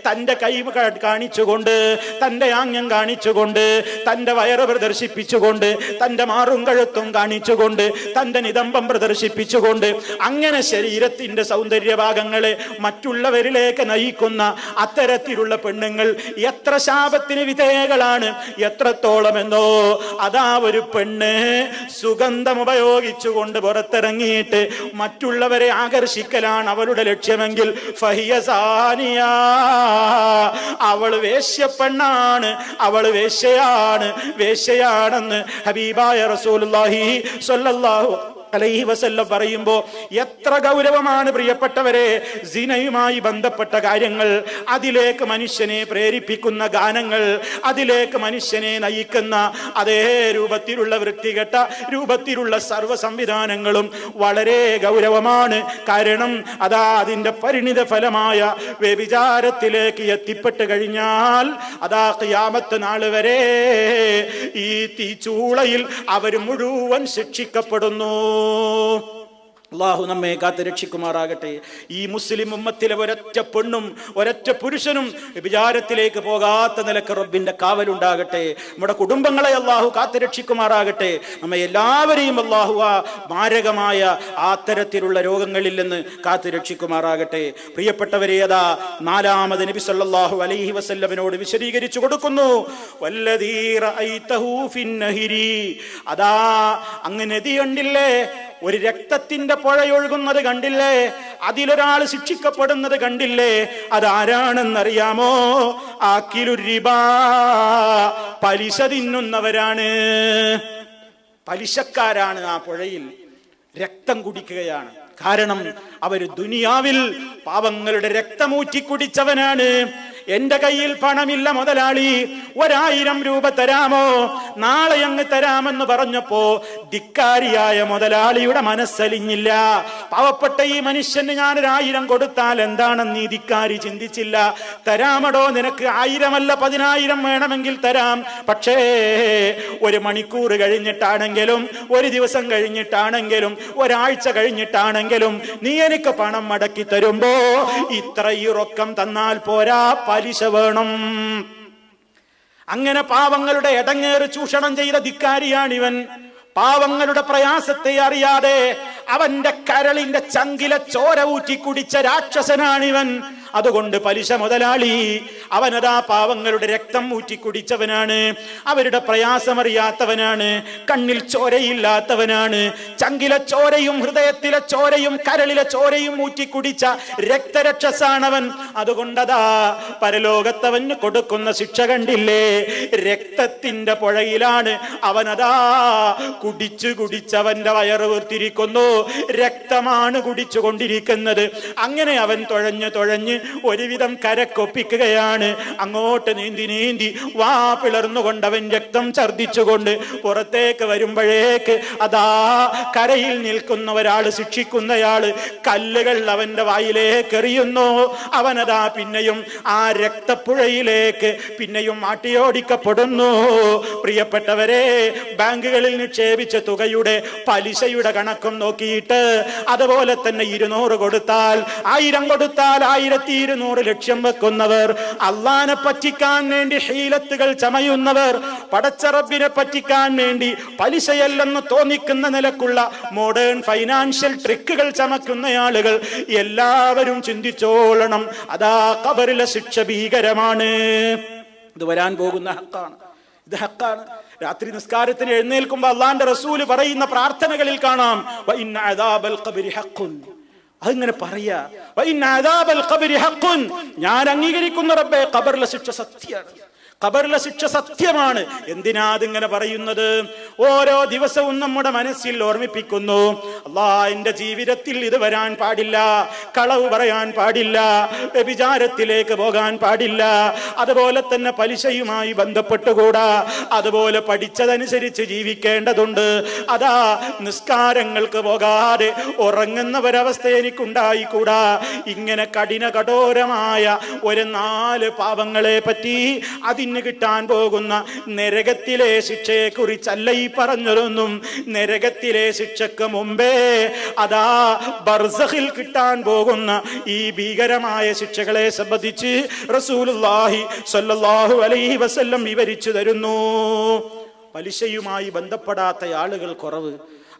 Speaker 1: തന്റെ കൈ കാണിച്ചുകൊണ്ട്, തന്റെ ആംഗ്യം കാണിച്ചുകൊണ്ട്, തന്റെ വയറ് പ്രദർശിപ്പിച്ചുകൊണ്ട്, തന്റെ മാറും കഴുത്തും കാണിച്ചുകൊണ്ട്, തന്റെ നിതംബം പ്രദർശിപ്പിച്ചുകൊണ്ട്, അങ്ങനെ ശരീരത്തിന്റെ സൗന്ദര്യഭാഗങ്ങളെ മറ്റുള്ളവരിലേക്ക് നയിക്കുന്ന അത്തരത്തിലുള്ള പെണ്ണുങ്ങൾ എത്ര ശാപത്തിന് വിധേയകളാണ്, എത്രത്തോളമെന്നോ. അതാ ഒരു പെണ്ണ് സുഗന്ധം ഉപയോഗിച്ചുകൊണ്ട് പുറത്തിറങ്ങിയിട്ട് മറ്റുള്ളവരെ ആകർഷിക്കലാണ് അവളുടെ ലക്ഷ്യമെങ്കിൽ ഫഹിയ സാനിയ, അവൾ വേശ്യപ്പെണ്ണാണ്, അവൾ വേശ്യയാണെന്ന് ഹബീബായ റസൂലുള്ളാഹി സ്വല്ലല്ലാഹു അലൈഹി വസല്ലം പറയുമ്പോ എത്ര ഗൗരവമാണ് പ്രിയപ്പെട്ടവരെ സിനയുമായി ബന്ധപ്പെട്ട കാര്യങ്ങൾ, അതിലേക്ക് മനുഷ്യനെ പ്രേരിപ്പിക്കുന്ന ഗാനങ്ങൾ, അതിലേക്ക് മനുഷ്യനെ നയിക്കുന്ന അതേ രൂപത്തിലുള്ള വൃത്തികെട്ട രൂപത്തിലുള്ള സർവ്വ സംവിധാനങ്ങളും വളരെ ഗൗരവമാണ്. കാരണം അതാ അതിന്റെ പരിണിത ഫലമായ വ്യഭിചാരത്തിലേക്ക് എത്തിപ്പെട്ട് കഴിഞ്ഞാൽ അതാ ഖിയാമത്ത് നാൾ വരെ ഈ തീച്ചൂളയിൽ അവർ മുഴുവൻ ശിക്ഷിക്കപ്പെടുന്നു. അല്ലാഹു നമ്മെ കാത്ത് രക്ഷിക്കുമാറാകട്ടെ. ഈ മുസ്ലിം ഉമ്മത്തിലെ ഒരൊറ്റ പെണ്ണും ഒരൊറ്റ പുരുഷനും വിചാരത്തിലേക്ക് പോകാത്ത നിലക്ക് റബ്ബിന്റെ കാവലുണ്ടാകട്ടെ. നമ്മുടെ കുടുംബങ്ങളെ അല്ലാഹു കാത്ത് രക്ഷിക്കുമാറാകട്ടെ. നമ്മെ എല്ലാവരെയും അല്ലാഹു ആ മാരകമായ ആ തരത്തിലുള്ള രോഗങ്ങളിൽ നിന്ന് കാത്ത് രക്ഷിക്കുമാറാകട്ടെ. പ്രിയപ്പെട്ടവരെ, അതാ നാലാമത് നബി സല്ലല്ലാഹു അലൈഹി വസല്ലമിനോട് വിശദീകരിച്ചു കൊടുക്കുന്നു. വല്ലദീ റഅയ്തഹു ഫിന്നഹിരി, അതാ അങ്ങ് നദി കണ്ടില്ലേ, ഒരു രക്തത്തിന്റെ പുഴയൊഴുകുന്നത് കണ്ടില്ലേ, അതിലൊരാൾ ശിക്ഷിക്കപ്പെടുന്നത് കണ്ടില്ലേ? അതാരാണെന്നറിയാമോ? ആക്കിലുരിബാ, പലിശ തിന്നുന്നവരാണ്, പലിശക്കാരാണ്. ആ പുഴയിൽ രക്തം കുടിക്കുകയാണ്. കാരണം അവര് ദുനിയാവിൽ പാവങ്ങളുടെ രക്തമൂറ്റി കുടിച്ചവനാണ്. എന്റെ കയ്യിൽ പണമില്ല മുതലാളി, 1000 രൂപ തരാമോ, നാളെ അങ്ങ് തരാമെന്ന് പറഞ്ഞപ്പോ ധിക്കാരിയായ മുതലാളിയുടെ മനസ്സലിഞ്ഞില്ല. പാവപ്പെട്ട ഈ മനുഷ്യന് ഞാൻ 1000 കൊടുത്താൽ എന്താണെന്ന് ഈ ധിക്കാരി ചിന്തിച്ചില്ല. തരാമടോ, നിനക്ക് 1000 അല്ല 10,000 വേണമെങ്കിൽ തരാം, പക്ഷേ 1 മണിക്കൂർ കഴിഞ്ഞിട്ടാണെങ്കിലും, 1 ദിവസം കഴിഞ്ഞിട്ടാണെങ്കിലും, 1 ആഴ്ച കഴിഞ്ഞിട്ടാണെങ്കിലും നീ എനിക്ക് പണം മടക്കി തരുമ്പോ ഇത്ര ഈ റൊക്കം തന്നാൽ പോരാ, പലിശ വേണം. അങ്ങനെ പാവങ്ങളുടെ ഇടങ്ങേറ് ചൂഷണം ചെയ്ത ധിക്കാരിയാണിവൻ. പാവങ്ങളുടെ പ്രയാസത്തെ അറിയാതെ അവന്റെ കരളിന്റെ ചങ്കിലെ ചോര ഊറ്റി കുടിച്ച രാക്ഷസനാണിവൻ. അതുകൊണ്ട് പലിശ മുതലാളി അവനതാ പാവങ്ങളുടെ രക്തം ഊറ്റി കുടിച്ചവനാണ്, അവരുടെ പ്രയാസമറിയാത്തവനാണ്, കണ്ണിൽ ചോരയില്ലാത്തവനാണ്, ചങ്കിലെ ചോരയും ഹൃദയത്തിലെ ചോരയും കരളിലെ ചോരയും ഊറ്റി കുടിച്ച രക്തരക്ഷസാണവൻ. അതുകൊണ്ടതാ പരലോകത്തവന് കൊടുക്കുന്ന ശിക്ഷ കണ്ടില്ലേ? രക്തത്തിന്റെ പുഴയിലാണ് അവനതാ കുടിച്ചു കുടിച്ചവന്റെ വയറ് വീർത്തിരിക്കുന്നു, രക്തമാണ് കുടിച്ചു കൊണ്ടിരിക്കുന്നത്. അങ്ങനെ അവൻ തുഴഞ്ഞ് ഒരുവിധം കരക്കൊപ്പിക്കുകയാണ്. അങ്ങോട്ട് നീന്തി നീന്തി വാ പിളർന്നുകൊണ്ട് അവൻ രക്തം ഛർദിച്ചുകൊണ്ട് പുറത്തേക്ക് വരുമ്പോഴേക്ക് അതാ കരയിൽ നിൽക്കുന്ന ഒരാള്, ശിക്ഷിക്കുന്നയാള് കല്ലുകൾ അവന്റെ വായിലേക്ക് എറിയുന്നു. അവനതാ പിന്നെയും ആ രക്തപ്പുഴയിലേക്ക് പിന്നെയും മാട്ടിയോടിക്കപ്പെടുന്നു. പ്രിയപ്പെട്ടവരെ, ബാങ്കുകളിൽ നിക്ഷേപിച്ച തുകയുടെ പലിശയുടെ കണക്കും നോക്കിയിട്ട് അതുപോലെ തന്നെ 200 കൊടുത്താൽ 1000 കൊടുത്താൽ 1200 ലക്ഷ്യം വെക്കുന്നവർ, അള്ളാനെ പറ്റിക്കാൻ വേണ്ടി ഹീലത്തുകൾ ചമയുന്നവർ, പടച്ച റബ്ബിനെ പറ്റിക്കാൻ വേണ്ടി പലിശയല്ലെന്ന് തോന്നിക്കുന്ന നിലക്കുള്ള മോഡേൺ ഫൈനാൻഷ്യൽ ട്രിക്കുകൾ ചമക്കുന്ന ആളുകൾ എല്ലാവരും ചിന്തിച്ചോളണം. അതാ ഖബറിലെ ശിക്ഷ ഭീകരമാണ്. ഇത് വരാൻ പോകുന്ന ഹക്കാണ്, ഇത് ഹക്കാണ്. രാത്രി നിസ്കാരത്തിന് എഴുന്നേൽക്കുമ്പോൾ അള്ളാന്റെ റസൂല് പറയുന്ന പ്രാർത്ഥനകളിൽ കാണാം, വ ഇന്ന അദാബൽ ഖബ്രി ഹഖ്ഖുൻ. അതിങ്ങനെ പറയാ, വ ഇന്ന അദാബൽ ഖബ്രി ഹഖ്ഖുൻ. ഞാൻ അംഗീകരിക്കുന്ന റബ്ബേ, ഖബറിലെ ശിക്ഷ സത്യമാണ്, ഖബറിലെ ശിക്ഷ സത്യമാണ്. എന്തിനാ അതിങ്ങനെ പറയുന്നത്? ഓരോ ദിവസവും നമ്മുടെ മനസ്സിൽ ഓർമ്മിപ്പിക്കുന്നു, അല്ലാഹുവിന്റെ ജീവിതത്തിൽ ഇത് വരാൻ പാടില്ല, കളവ് പറയാൻ പാടില്ല, വ്യഭിചാരത്തിലേക്ക് പോകാൻ പാടില്ല, അതുപോലെ തന്നെ പലിശയുമായി ബന്ധപ്പെട്ടുകൂടാ, അതുപോലെ പഠിച്ചതനുസരിച്ച് ജീവിക്കേണ്ടതുണ്ട്. അതാ നിസ്കാരങ്ങൾക്ക് പോകാതെ ഉറങ്ങുന്ന ഒരവസ്ഥ എനിക്കുണ്ടായിക്കൂടാ. ഇങ്ങനെ കഠോരമായ ഒരു 4 പാപങ്ങളെ പറ്റി അതിന് കിട്ടാൻ പോകുന്ന നരകത്തിലെ ശിക്ഷയെ കുറിച്ചല്ല ഈ പറഞ്ഞതൊന്നും. നരകത്തിലെ ശിക്ഷക്ക് മുമ്പേ അതാ ബർസഖിൽ കിട്ടാൻ പോകുന്ന ഈ ഭീകരമായ ശിക്ഷകളെ സംബന്ധിച്ച് റസൂലുള്ളാഹി സ്വല്ലല്ലാഹു അലൈഹി വസല്ലം വിവരിച്ചു തരുന്നു. പലിശയുമായി ബന്ധപ്പെടാത്ത ആളുകൾ കുറവ്,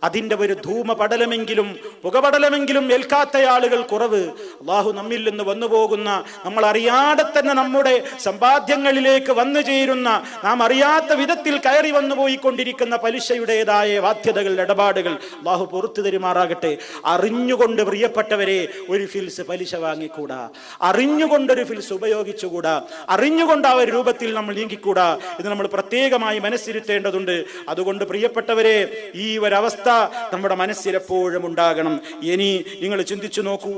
Speaker 1: അതിന്റെ ഒരു ധൂമപടലമെങ്കിലും പുകപടലമെങ്കിലും ഏൽക്കാത്ത ആളുകൾ കുറവ്. അള്ളാഹു നമ്മിൽ നിന്ന് വന്നു പോകുന്ന, നമ്മൾ അറിയാതെ തന്നെ നമ്മുടെ സമ്പാദ്യങ്ങളിലേക്ക് വന്നു ചേരുന്ന, നാം അറിയാത്ത വിധത്തിൽ കയറി വന്നു പോയിക്കൊണ്ടിരിക്കുന്ന പലിശയുടേതായ ബാധ്യതകൾ, ഇടപാടുകൾ അള്ളാഹു പുറത്തു തരുമാറാകട്ടെ. അറിഞ്ഞുകൊണ്ട് പ്രിയപ്പെട്ടവരെ ഒരു ഫിൽസ് പലിശ വാങ്ങിക്കൂടാ, അറിഞ്ഞുകൊണ്ടൊരു ഫിൽസ് ഉപയോഗിച്ചുകൂടാ, അറിഞ്ഞുകൊണ്ട് ആ ഒരു രൂപത്തിൽ നമ്മൾ നീങ്ങിക്കൂടാ. ഇത് നമ്മൾ പ്രത്യേകമായി മനസ്സിരുത്തേണ്ടതുണ്ട്. അതുകൊണ്ട് പ്രിയപ്പെട്ടവരെ, ഈ ഒരവസ്ഥ നമ്മുടെ മനസ്സിൽ എപ്പോഴും ഉണ്ടാകണം. ഇനി നിങ്ങൾ ചിന്തിച്ചു നോക്കൂ,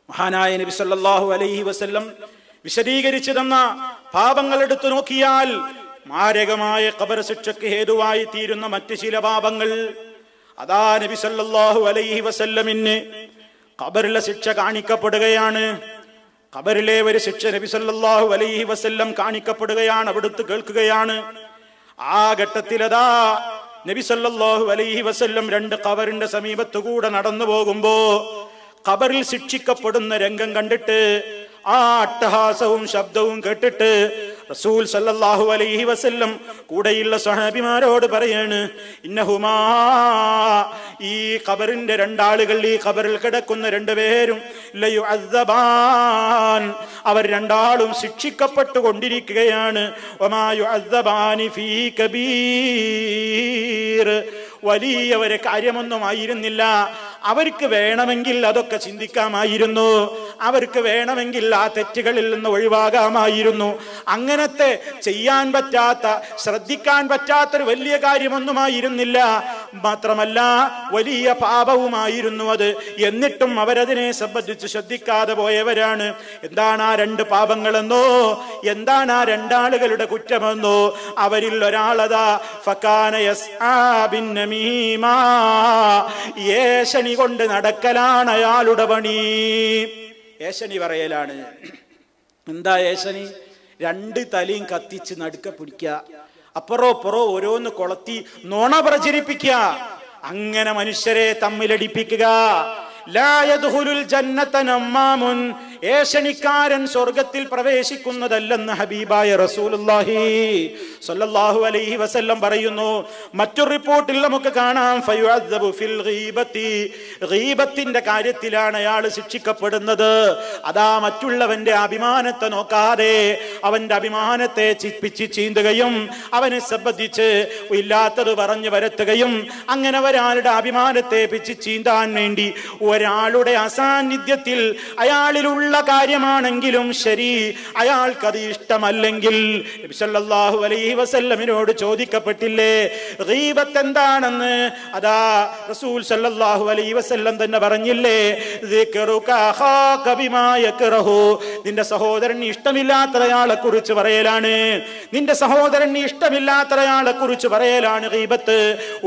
Speaker 1: മഹാനായ നബി സല്ലല്ലാഹു അലൈഹി വസല്ലം വിശദീകരിച്ചു തന്ന പാപങ്ങൾ എടുത്തു നോക്കിയാൽ മാരകമായ ഖബർ ശിക്ഷയ്ക്ക് ഹേതുവായി തീരുന്ന മറ്റു ചില പാപങ്ങൾ. അതാ നബി സല്ലല്ലാഹു അലൈഹി വസല്ലമിന് ഖബറിലെ ശിക്ഷ കാണിക്കപ്പെടുകയാണ്. ഖബറിലെ ഒരു ശിക്ഷ നബി സല്ലല്ലാഹു അലൈഹി വസല്ലം കാണിക്കപ്പെടുകയാണ്, അവിടുത്തെ കേൾക്കുകയാണ്. ആ ഘട്ടത്തിലതാ നബി സല്ലല്ലാഹു അലൈഹി വസല്ലം 2 ഖബറിന്റെ സമീപത്തുകൂടെ നടന്നു പോകുമ്പോ ഖബറിൽ ശിക്ഷിക്കപ്പെടുന്ന രംഗം കണ്ടിട്ട്, ആ അട്ടഹാസവും ശബ്ദവും കേട്ടിട്ട് റസൂൽ സല്ലല്ലാഹു അലൈഹി വസല്ലം കൂടെയുള്ള സ്വഹാബിമാരോട് പറയാണ്, ഇന്നഹുമാ, ഈ ഖബറിന്റെ 2 ആളുകൾ, ഈ ഖബറിൽ കിടക്കുന്ന 2 പേരും ലയുഅദ്ദബാൻ, അവർ 2 ആളും ശിക്ഷിക്കപ്പെട്ടുകൊണ്ടിരിക്കുകയാണ്. വമാ യുഅദ്ദബാനി ഫീ കബീർ, വലിയ ഒരു കാര്യമൊന്നും ആയിരുന്നില്ല. അവർക്ക് വേണമെങ്കിൽ അതൊക്കെ ചിന്തിക്കാമായിരുന്നു, അവർക്ക് വേണമെങ്കിൽ ആ തെറ്റുകളിൽ നിന്ന് ഒഴിവാകാമായിരുന്നു. അങ്ങനത്തെ ചെയ്യാൻ പറ്റാത്ത, ശ്രദ്ധിക്കാൻ പറ്റാത്തൊരു വലിയ കാര്യമൊന്നുമായിരുന്നില്ല. മാത്രമല്ല വലിയ പാപവുമായിരുന്നു അത്. എന്നിട്ടും അവരതിനെ സംബന്ധിച്ച് ശ്രദ്ധിക്കാതെ പോയവരാണ്. എന്താണ് ആ 2 പാപങ്ങളെന്നോ, എന്താണ് ആ 2 ആളുകളുടെ കുറ്റമെന്നോ? അവരിൽ ഒരാളതാ ഫകാന യസ്ആ ബിൻ നമീമാ, ഏശനി കൊണ്ട് നടക്കലാണ് അയാളുടെ പണി. ഏശനി പറയലാണ്. എന്താ ഏശനി? 2 തലയും കത്തിച്ച് നടുക്ക പിടിക്കുക, അപ്പുറോ ഓരോന്ന് കൊളത്തി നോണ പ്രചരിപ്പിക്കുക, അങ്ങനെ മനുഷ്യരെ തമ്മിലടിപ്പിക്കുക. ലാ യദ്ഖുലുൽ ജന്നത നമ്മാമുൻ ഏഷണിക്കാരൻ സ്വർഗത്തിൽ പ്രവേശിക്കുന്നതല്ലെന്ന് ഹബീബായ റസൂലുള്ളാഹി സ്വല്ലല്ലാഹു അലൈഹി വസല്ലം പറയുന്നു. മറ്റൊരു റിപ്പോർട്ടിൽ നമുക്ക് കാണാം ഫയുഅദ്ദബു ഫിൽ ഗീബത്തി, ഗീബത്തിന്റെ കാര്യത്തിലാണ് അയാൾ ശിക്ഷിക്കപ്പെടുന്നത്. അതാ മറ്റുള്ളവന്റെ അഭിമാനത്തെ നോക്കാതെ അവന്റെ അഭിമാനത്തെ പിച്ചി ചീന്തുകയും അവനെ സംബന്ധിച്ച് ഇല്ലാത്തത് പറഞ്ഞു വരുത്തുകയും അങ്ങനെ ഒരാളുടെ അഭിമാനത്തെ പിച്ചി ചീന്താൻ വേണ്ടി ഒരാളുടെ അസാന്നിധ്യത്തിൽ അയാളിലുള്ള കാര്യമാണെങ്കിലും ശരി, അയാൾക്കത് ഇഷ്ടമല്ലെങ്കിൽ നബി സല്ലല്ലാഹു അലൈഹി വസല്ലമിനോട് ചോദിക്കപ്പെട്ടില്ലേ ഗീബത്ത് എന്താണെന്ന്? അതാ റസൂൽ സല്ലല്ലാഹു അലൈഹി വസല്ലം തന്നെ പറഞ്ഞില്ലേ, ദിക്റുക അഖാക ബിമാ യക്റഹു, നിന്റെ സഹോദരന് ഇഷ്ടമില്ലാത്തയാളെ കുറിച്ച് പറയലാണ്, നിന്റെ സഹോദരന് ഇഷ്ടമില്ലാത്തയാളെ കുറിച്ച് പറയലാണ് ഗീബത്ത്.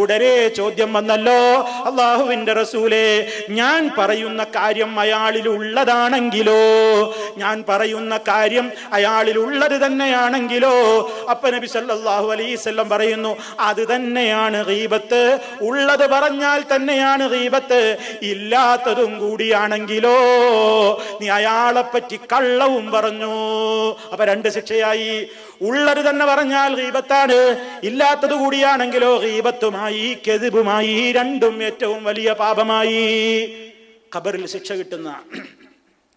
Speaker 1: ഉടനെ ചോദ്യം വന്നല്ലോ, അല്ലാഹുവിന്റെ റസൂലേ, ഞാൻ പറയുന്ന കാര്യം അയാളിൽ ഉള്ളതാണെങ്കിലോ, ഞാൻ പറയുന്ന കാര്യം അയാളിൽ ഉള്ളത് തന്നെയാണെങ്കിലോ? അപ്പൊ നബി സല്ലല്ലാഹു അലൈഹി വസല്ലം പറയുന്നു, അത് തന്നെയാണ് ഗീബത്ത്. ഉള്ളത് പറഞ്ഞാൽ തന്നെയാണ് ഗീബത്ത്, ഇല്ലാത്തതും കൂടിയാണെങ്കിലോ നീ അയാളെ പറ്റി കള്ളവും പറഞ്ഞു. അപ്പൊ രണ്ട് ശിക്ഷയായി. ഉള്ളത് തന്നെ പറഞ്ഞാൽ ഗീബത്താണ്, ഇല്ലാത്തത് കൂടിയാണെങ്കിലോ ഗീബത്തുമായി കെദിബുമായി രണ്ടും ഏറ്റവും വലിയ പാപമായി. ഖബറിൽ ശിക്ഷ കിട്ടുന്ന,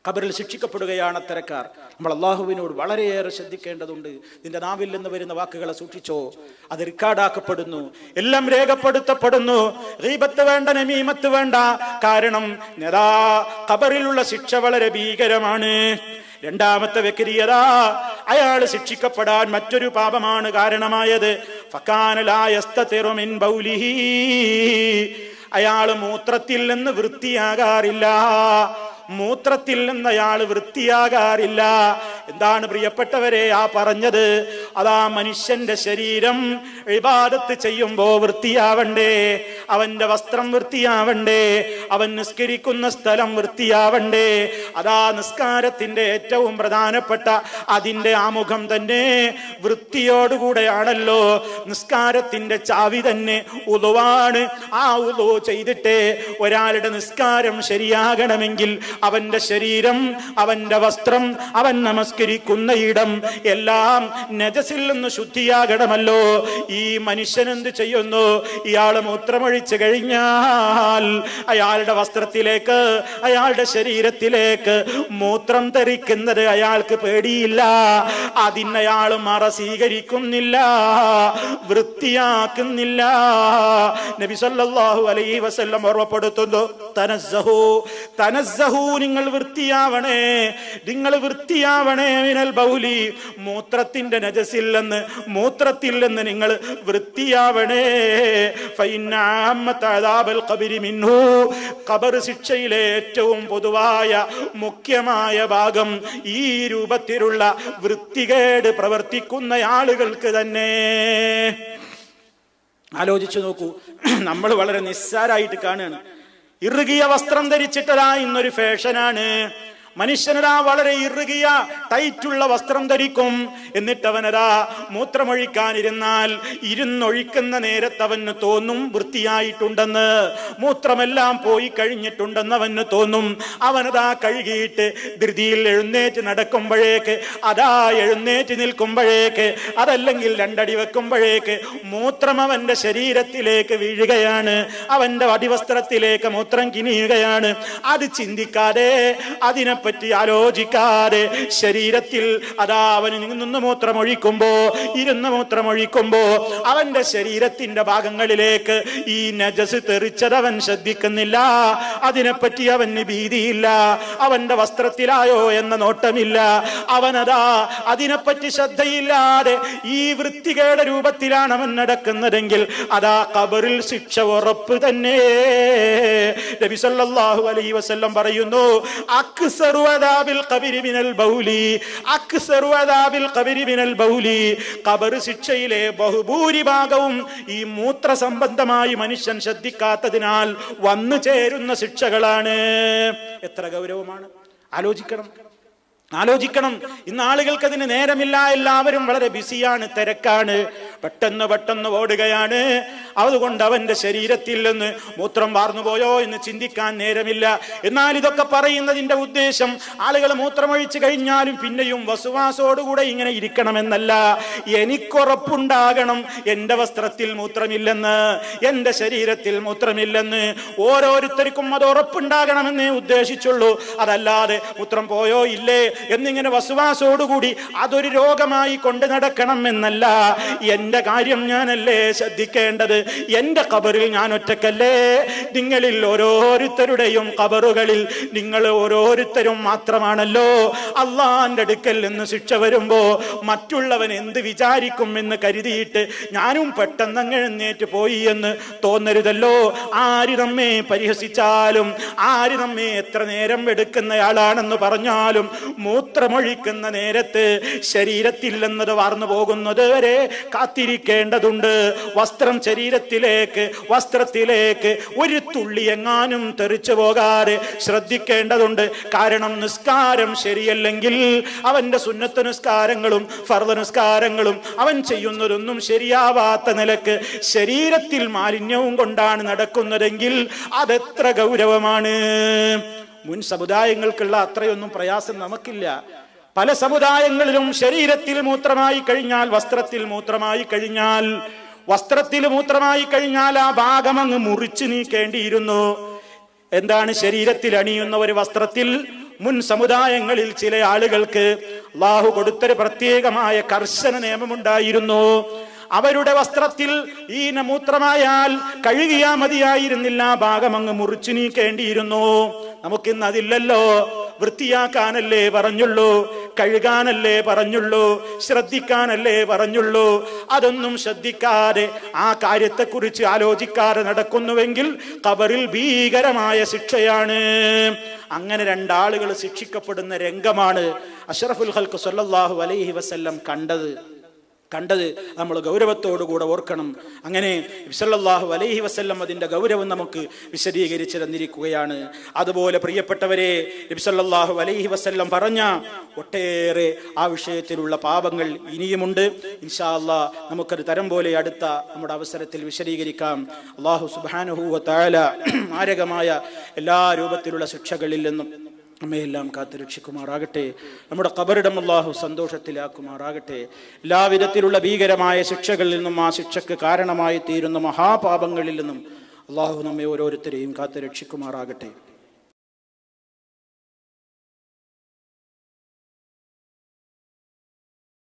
Speaker 1: ഖബറിൽ ശിക്ഷിക്കപ്പെടുകയാണ് അത്തരക്കാർ. നമ്മൾ അള്ളാഹുവിനോട് വളരെയേറെ ശ്രദ്ധിക്കേണ്ടതുണ്ട്. നിന്റെ നാവിൽ നിന്ന് വരുന്ന വാക്കുകളെ സൂക്ഷിച്ചോ, അത് റിക്കാർഡാക്കപ്പെടുന്നു, എല്ലാം രേഖപ്പെടുത്തപ്പെടുന്നു. ഗീബത്ത് വേണ്ട, നമീമത്ത് വേണ്ട. കാരണം ഖബറിലുള്ള ശിക്ഷ വളരെ ഭീകരമാണ്. രണ്ടാമത്തെ വ്യക്തിയത, അയാൾ ശിക്ഷിക്കപ്പെടാൻ മറ്റൊരു പാപമാണ് കാരണമായത്. ഫകാന ലാ യസ്തതിറു മിൻ ബൗലിഹി, അയാൾ മൂത്രത്തിൽ നിന്ന് വൃത്തിയാകാറില്ല, മൂത്രത്തിൽ നിന്ന് അയാൾ വൃത്തിയാകാറില്ല. എന്താണ് പ്രിയപ്പെട്ടവരെ ആ പറഞ്ഞത്? അതാ മനുഷ്യന്റെ ശരീരം ഇബാദത്ത് ചെയ്യുമ്പോ വൃത്തിയാവണ്ടേ, അവന്റെ വസ്ത്രം വൃത്തിയാവണ്ടേ, അവൻ നിസ്കരിക്കുന്ന സ്ഥലം വൃത്തിയാവണ്ടേ. അതാ നിസ്കാരത്തിന്റെ ഏറ്റവും പ്രധാനപ്പെട്ട അതിന്റെ ആമുഖം തന്നെ വൃത്തിയോടുകൂടെയാണല്ലോ. നിസ്കാരത്തിന്റെ ചാവി തന്നെ ഉളുവാണ്. ആ ഉളു ചെയ്തിട്ട് ഒരാളുടെ നിസ്കാരം ശരിയാകണമെങ്കിൽ അവന്റെ ശരീരം, അവന്റെ വസ്ത്രം, അവൻ നമസ്കരിക്കുന്ന ഇടം എല്ലാം നജസിൽ നിന്ന് ശുദ്ധിയാകണമല്ലോ. ഈ മനുഷ്യൻ എന്ത് ചെയ്യുന്നു? ഇയാൾ മൂത്രമൊഴിച്ചു കഴിഞ്ഞാൽ അയാളുടെ വസ്ത്രത്തിലേക്ക്, അയാളുടെ ശരീരത്തിലേക്ക് മൂത്രം തെറിക്കുന്നത് അയാൾക്ക് പേടിയില്ല. അതിനയാൾ മറ സ്വീകരിക്കുന്നില്ല, വൃത്തിയാക്കുന്നില്ല. നബി സല്ലല്ലാഹു അലൈഹി വസല്ലം ഓർമ്മപ്പെടുത്തുന്നു, തനസ്സഹു, തനസ്സഹു, നിങ്ങൾ വൃത്തിയാവണേ, നിങ്ങൾ വൃത്തിയാവണേ മിനൽ ബൗലി, മൂത്രത്തിന്റെ നജസിൽ നിന്ന്, മൂത്രത്തിൽ നിന്ന് നിങ്ങൾ വൃത്തിയാവണേ. ഫഇന്ന അമ്മത അദാബൽ ഖബരി മിൻഹു, ഖബർ ശിക്ഷയിലെ ഏറ്റവും പൊതുവായ മുഖ്യമായ ഭാഗം ഈ രൂപത്തിലുള്ള വൃത്തികേട് പ്രവർത്തിക്കുന്ന ആളുകൾക്ക് തന്നെ. ആലോചിച്ചു നോക്കൂ, നമ്മൾ വളരെ നിസ്സാരായിട്ട് കാണുകയാണ്. ഇറുകിയ വസ്ത്രം ധരിച്ചിട്ടതാ ഇന്നൊരു ഫാഷനാണ്. മനുഷ്യനതാ വളരെ ഇറുകിയ ടൈറ്റുള്ള വസ്ത്രം ധരിക്കും. എന്നിട്ടവനതാ മൂത്രമൊഴിക്കാനിരുന്നാൽ ഇരുന്നൊഴിക്കുന്ന നേരത്ത് അവന് തോന്നും വൃത്തിയായിട്ടുണ്ടെന്ന്, മൂത്രമെല്ലാം പോയി കഴിഞ്ഞിട്ടുണ്ടെന്ന് അവന് തോന്നും. അവനതാ കഴുകിയിട്ട് ധൃതിയിൽ എഴുന്നേറ്റ് നടക്കുമ്പോഴേക്ക്, അതാ എഴുന്നേറ്റ് നിൽക്കുമ്പോഴേക്ക്, അതല്ലെങ്കിൽ രണ്ടടി വെക്കുമ്പോഴേക്ക് മൂത്രം അവന്റെ ശരീരത്തിലേക്ക് വീഴുകയാണ്, അവന്റെ അടിവസ്ത്രത്തിലേക്ക് മൂത്രം കിനിയുകയാണ്. അത് ചിന്തിക്കാതെ, അതിനെ പറ്റി ആലോചിക്കാതെ ശരീരത്തിൽ അതാ അവന് നിന്ന് മൂത്രമൊഴിക്കുമ്പോ, ഇരുന്ന് മൂത്രമൊഴിക്കുമ്പോ അവന്റെ ശരീരത്തിന്റെ ഭാഗങ്ങളിലേക്ക് ഈ നജസ് തെറിച്ചത് അവൻ ശ്രദ്ധിക്കുന്നില്ല. അതിനെപ്പറ്റി അവന് ഭീതിയില്ല, അവന്റെ വസ്ത്രത്തിലായോ എന്ന നോട്ടമില്ല. അവനതാ അതിനെപ്പറ്റി ശ്രദ്ധയില്ലാതെ ഈ വൃത്തികേട് രൂപത്തിലാണ് അവൻ നടക്കുന്നതെങ്കിൽ അതാ ഖബറിൽ ശിക്ഷ ഉറപ്പ് തന്നെ. നബി സല്ലല്ലാഹു അലൈഹി വസല്ലം പറയുന്നു, അക്സറു അദാബിൽ ഖബരി മിനൽ ബൗലി, അക്സറു അദാബിൽ ഖബരി മിനൽ ബൗലി, ഖബർ ശിക്ഷയിലെ ബഹുഭൂരിഭാഗവും ഈ മൂത്ര സംബന്ധമായി മനുഷ്യൻ ശ്രദ്ധിക്കാത്തതിനാൽ വന്നു ചേരുന്ന ശിക്ഷകളാണ്. എത്ര ഗൗരവമാണ്! ആലോചിക്കണം, ആലോചിക്കണം. ഇന്ന് ആളുകൾക്ക് അതിന് നേരമില്ല, എല്ലാവരും വളരെ ബിസിയാണ്, തിരക്കാണ്. പെട്ടെന്ന് ഓടുകയാണ്. അതുകൊണ്ട് അവന്റെ ശരീരത്തിൽ നിന്ന് മൂത്രം വാർന്നുപോയോ എന്ന് ചിന്തിക്കാൻ നേരമില്ല. എന്നാൽ ഇതൊക്കെ പറയുന്നതിന്റെ ഉദ്ദേശം ആളുകൾ മൂത്രമൊഴിച്ചു കഴിഞ്ഞാലും പിന്നെയും വസുവാസോടുകൂടെ ഇങ്ങനെ ഇരിക്കണമെന്നല്ല. എനിക്കുറപ്പുണ്ടാകണം എന്റെ വസ്ത്രത്തിൽ മൂത്രമില്ലെന്ന്, എന്റെ ശരീരത്തിൽ മൂത്രമില്ലെന്ന്. ഓരോരുത്തർക്കും അത് ഉറപ്പുണ്ടാകണമെന്നേ ഉദ്ദേശിച്ചുള്ളൂ. അതല്ലാതെ മൂത്രം പോയോ ഇല്ലേ എന്നിങ്ങനെ വസുവാസോടുകൂടി അതൊരു രോഗമായി കൊണ്ട് നടക്കണം എന്നല്ല. എന്റെ കാര്യം ഞാനല്ലേ ശ്രദ്ധിക്കേണ്ടത്? എന്റെ ഖബറിൽ ഞാൻ ഒറ്റക്കല്ലേ? നിങ്ങളിൽ ഓരോരുത്തരുടെയും ഖബറുകളിൽ നിങ്ങൾ ഓരോരുത്തരും മാത്രമാണല്ലോ. അള്ളാന്റെ അടുക്കൽ നിന്ന് ശിക്ഷ വരുമ്പോ മറ്റുള്ളവൻ എന്ത് വിചാരിക്കും എന്ന് കരുതിയിട്ട് ഞാനും പെട്ടെന്ന് എഴുന്നേറ്റ് പോയി എന്ന് തോന്നരുതല്ലോ. ആര് നമ്മെ പരിഹസിച്ചാലും, ആര് നമ്മെ എത്ര നേരം എടുക്കുന്നയാളാണെന്ന് പറഞ്ഞാലും, മൂത്രമൊഴിക്കുന്ന നേരത്ത് ശരീരത്തിൽ എന്നത് വാർന്നു പോകുന്നത് വരെ കാത്തിരിക്കേണ്ടതുണ്ട്. വസ്ത്രത്തിലേക്ക് ഒരു തുള്ളി എങ്ങാനും തെറിച്ചു പോകാതെ ശ്രദ്ധിക്കേണ്ടതുണ്ട്. കാരണം നിസ്കാരം ശരിയല്ലെങ്കിൽ അവന്റെ സുന്നത്ത് നിസ്കാരങ്ങളും ഫർദ് നിസ്കാരങ്ങളും അവൻ ചെയ്യുന്നതൊന്നും ശരിയാവാത്ത നിലക്ക് ശരീരത്തിൽ മാലിന്യവും കൊണ്ടാണ് നടക്കുന്നതെങ്കിൽ അതെത്ര ഗൗരവമാണ്. മുൻ സമുദായങ്ങൾക്കുള്ള അത്രയൊന്നും പ്രയാസം നമുക്കില്ല. പല സമുദായങ്ങളിലും ശരീരത്തിൽ മൂത്രമായി കഴിഞ്ഞാൽ, വസ്ത്രത്തിൽ മൂത്രമായി കഴിഞ്ഞാൽ ആ ഭാഗം അങ്ങ് മുറിച്ചു നീക്കേണ്ടിയിരുന്നു. എന്താണ് ശരീരത്തിൽ അണിയുന്ന ഒരു വസ്ത്രത്തിൽ മുൻ സമുദായങ്ങളിൽ ചില ആളുകൾക്ക് അല്ലാഹു കൊടുത്തൊരു പ്രത്യേകമായ കർശന നിയമമുണ്ടായിരുന്നു. അവരുടെ വസ്ത്രത്തിൽ ഈ മൂത്രമായാൽ കഴുകിയാ മതിയായിരുന്നില്ല, ഭാഗം അങ്ങ് മുറിച്ചു നീക്കേണ്ടിയിരുന്നു. നമുക്കിന്ന് അതില്ലല്ലോ. വൃത്തിയാക്കാനല്ലേ പറഞ്ഞുള്ളൂ, കഴുകാനല്ലേ പറഞ്ഞുള്ളൂ, ശ്രദ്ധിക്കാനല്ലേ പറഞ്ഞുള്ളൂ. അതൊന്നും ശ്രദ്ധിക്കാതെ ആ കാര്യത്തെക്കുറിച്ച് ആലോചിക്കാതെ നടക്കുന്നുവെങ്കിൽ ഖബറിൽ ഭീകരമായ ശിക്ഷയാണ്. അങ്ങനെ രണ്ടാളുകൾ ശിക്ഷിക്കപ്പെടുന്ന രംഗമാണ് അഷ്റഫുൽ ഖൽഖ് സ്വല്ലല്ലാഹു അലൈഹി വസല്ലം കണ്ടത് നമ്മൾ ഗൗരവത്തോടുകൂടെ ഓർക്കണം. അങ്ങനെ സല്ലല്ലാഹു അലൈഹി വസല്ലം അതിന്റെ ഗൗരവം നമുക്ക് വിശദീകരിച്ചു തന്നിരിക്കുകയാണ്. അതുപോലെ പ്രിയപ്പെട്ടവരെ, നബി സല്ലല്ലാഹു അലൈഹി വസല്ലം പറഞ്ഞ ഒട്ടേറെ ആ വിഷയത്തിലുള്ള പാപങ്ങൾ ഇനിയുമുണ്ട്. ഇൻഷാ അല്ലാഹ് നമുക്കത് തരം പോലെ അടുത്ത നമ്മുടെ അവസരത്തിൽ വിശദീകരിക്കാം. അല്ലാഹു സുബ്ഹാനഹു വ തആല മാരകമായ എല്ലാ രൂപത്തിലുള്ള ശിക്ഷകളിൽ നിന്നും നമ്മയെല്ലാം കാത്തു രക്ഷിക്കുമാറാകട്ടെ. നമ്മുടെ ഖബറിടം അല്ലാഹു സന്തോഷത്തിലാക്കുമാറാകട്ടെ. എല്ലാവിധത്തിലുള്ള ഭീകരമായ ശിക്ഷകളിൽ നിന്നും ആ ശിക്ഷക്ക് കാരണമായി തീരുന്ന മഹാപാപങ്ങളിൽ നിന്നും അല്ലാഹു നമ്മെ ഓരോരുത്തരെയും കാത്തു രക്ഷിക്കുമാറാകട്ടെ.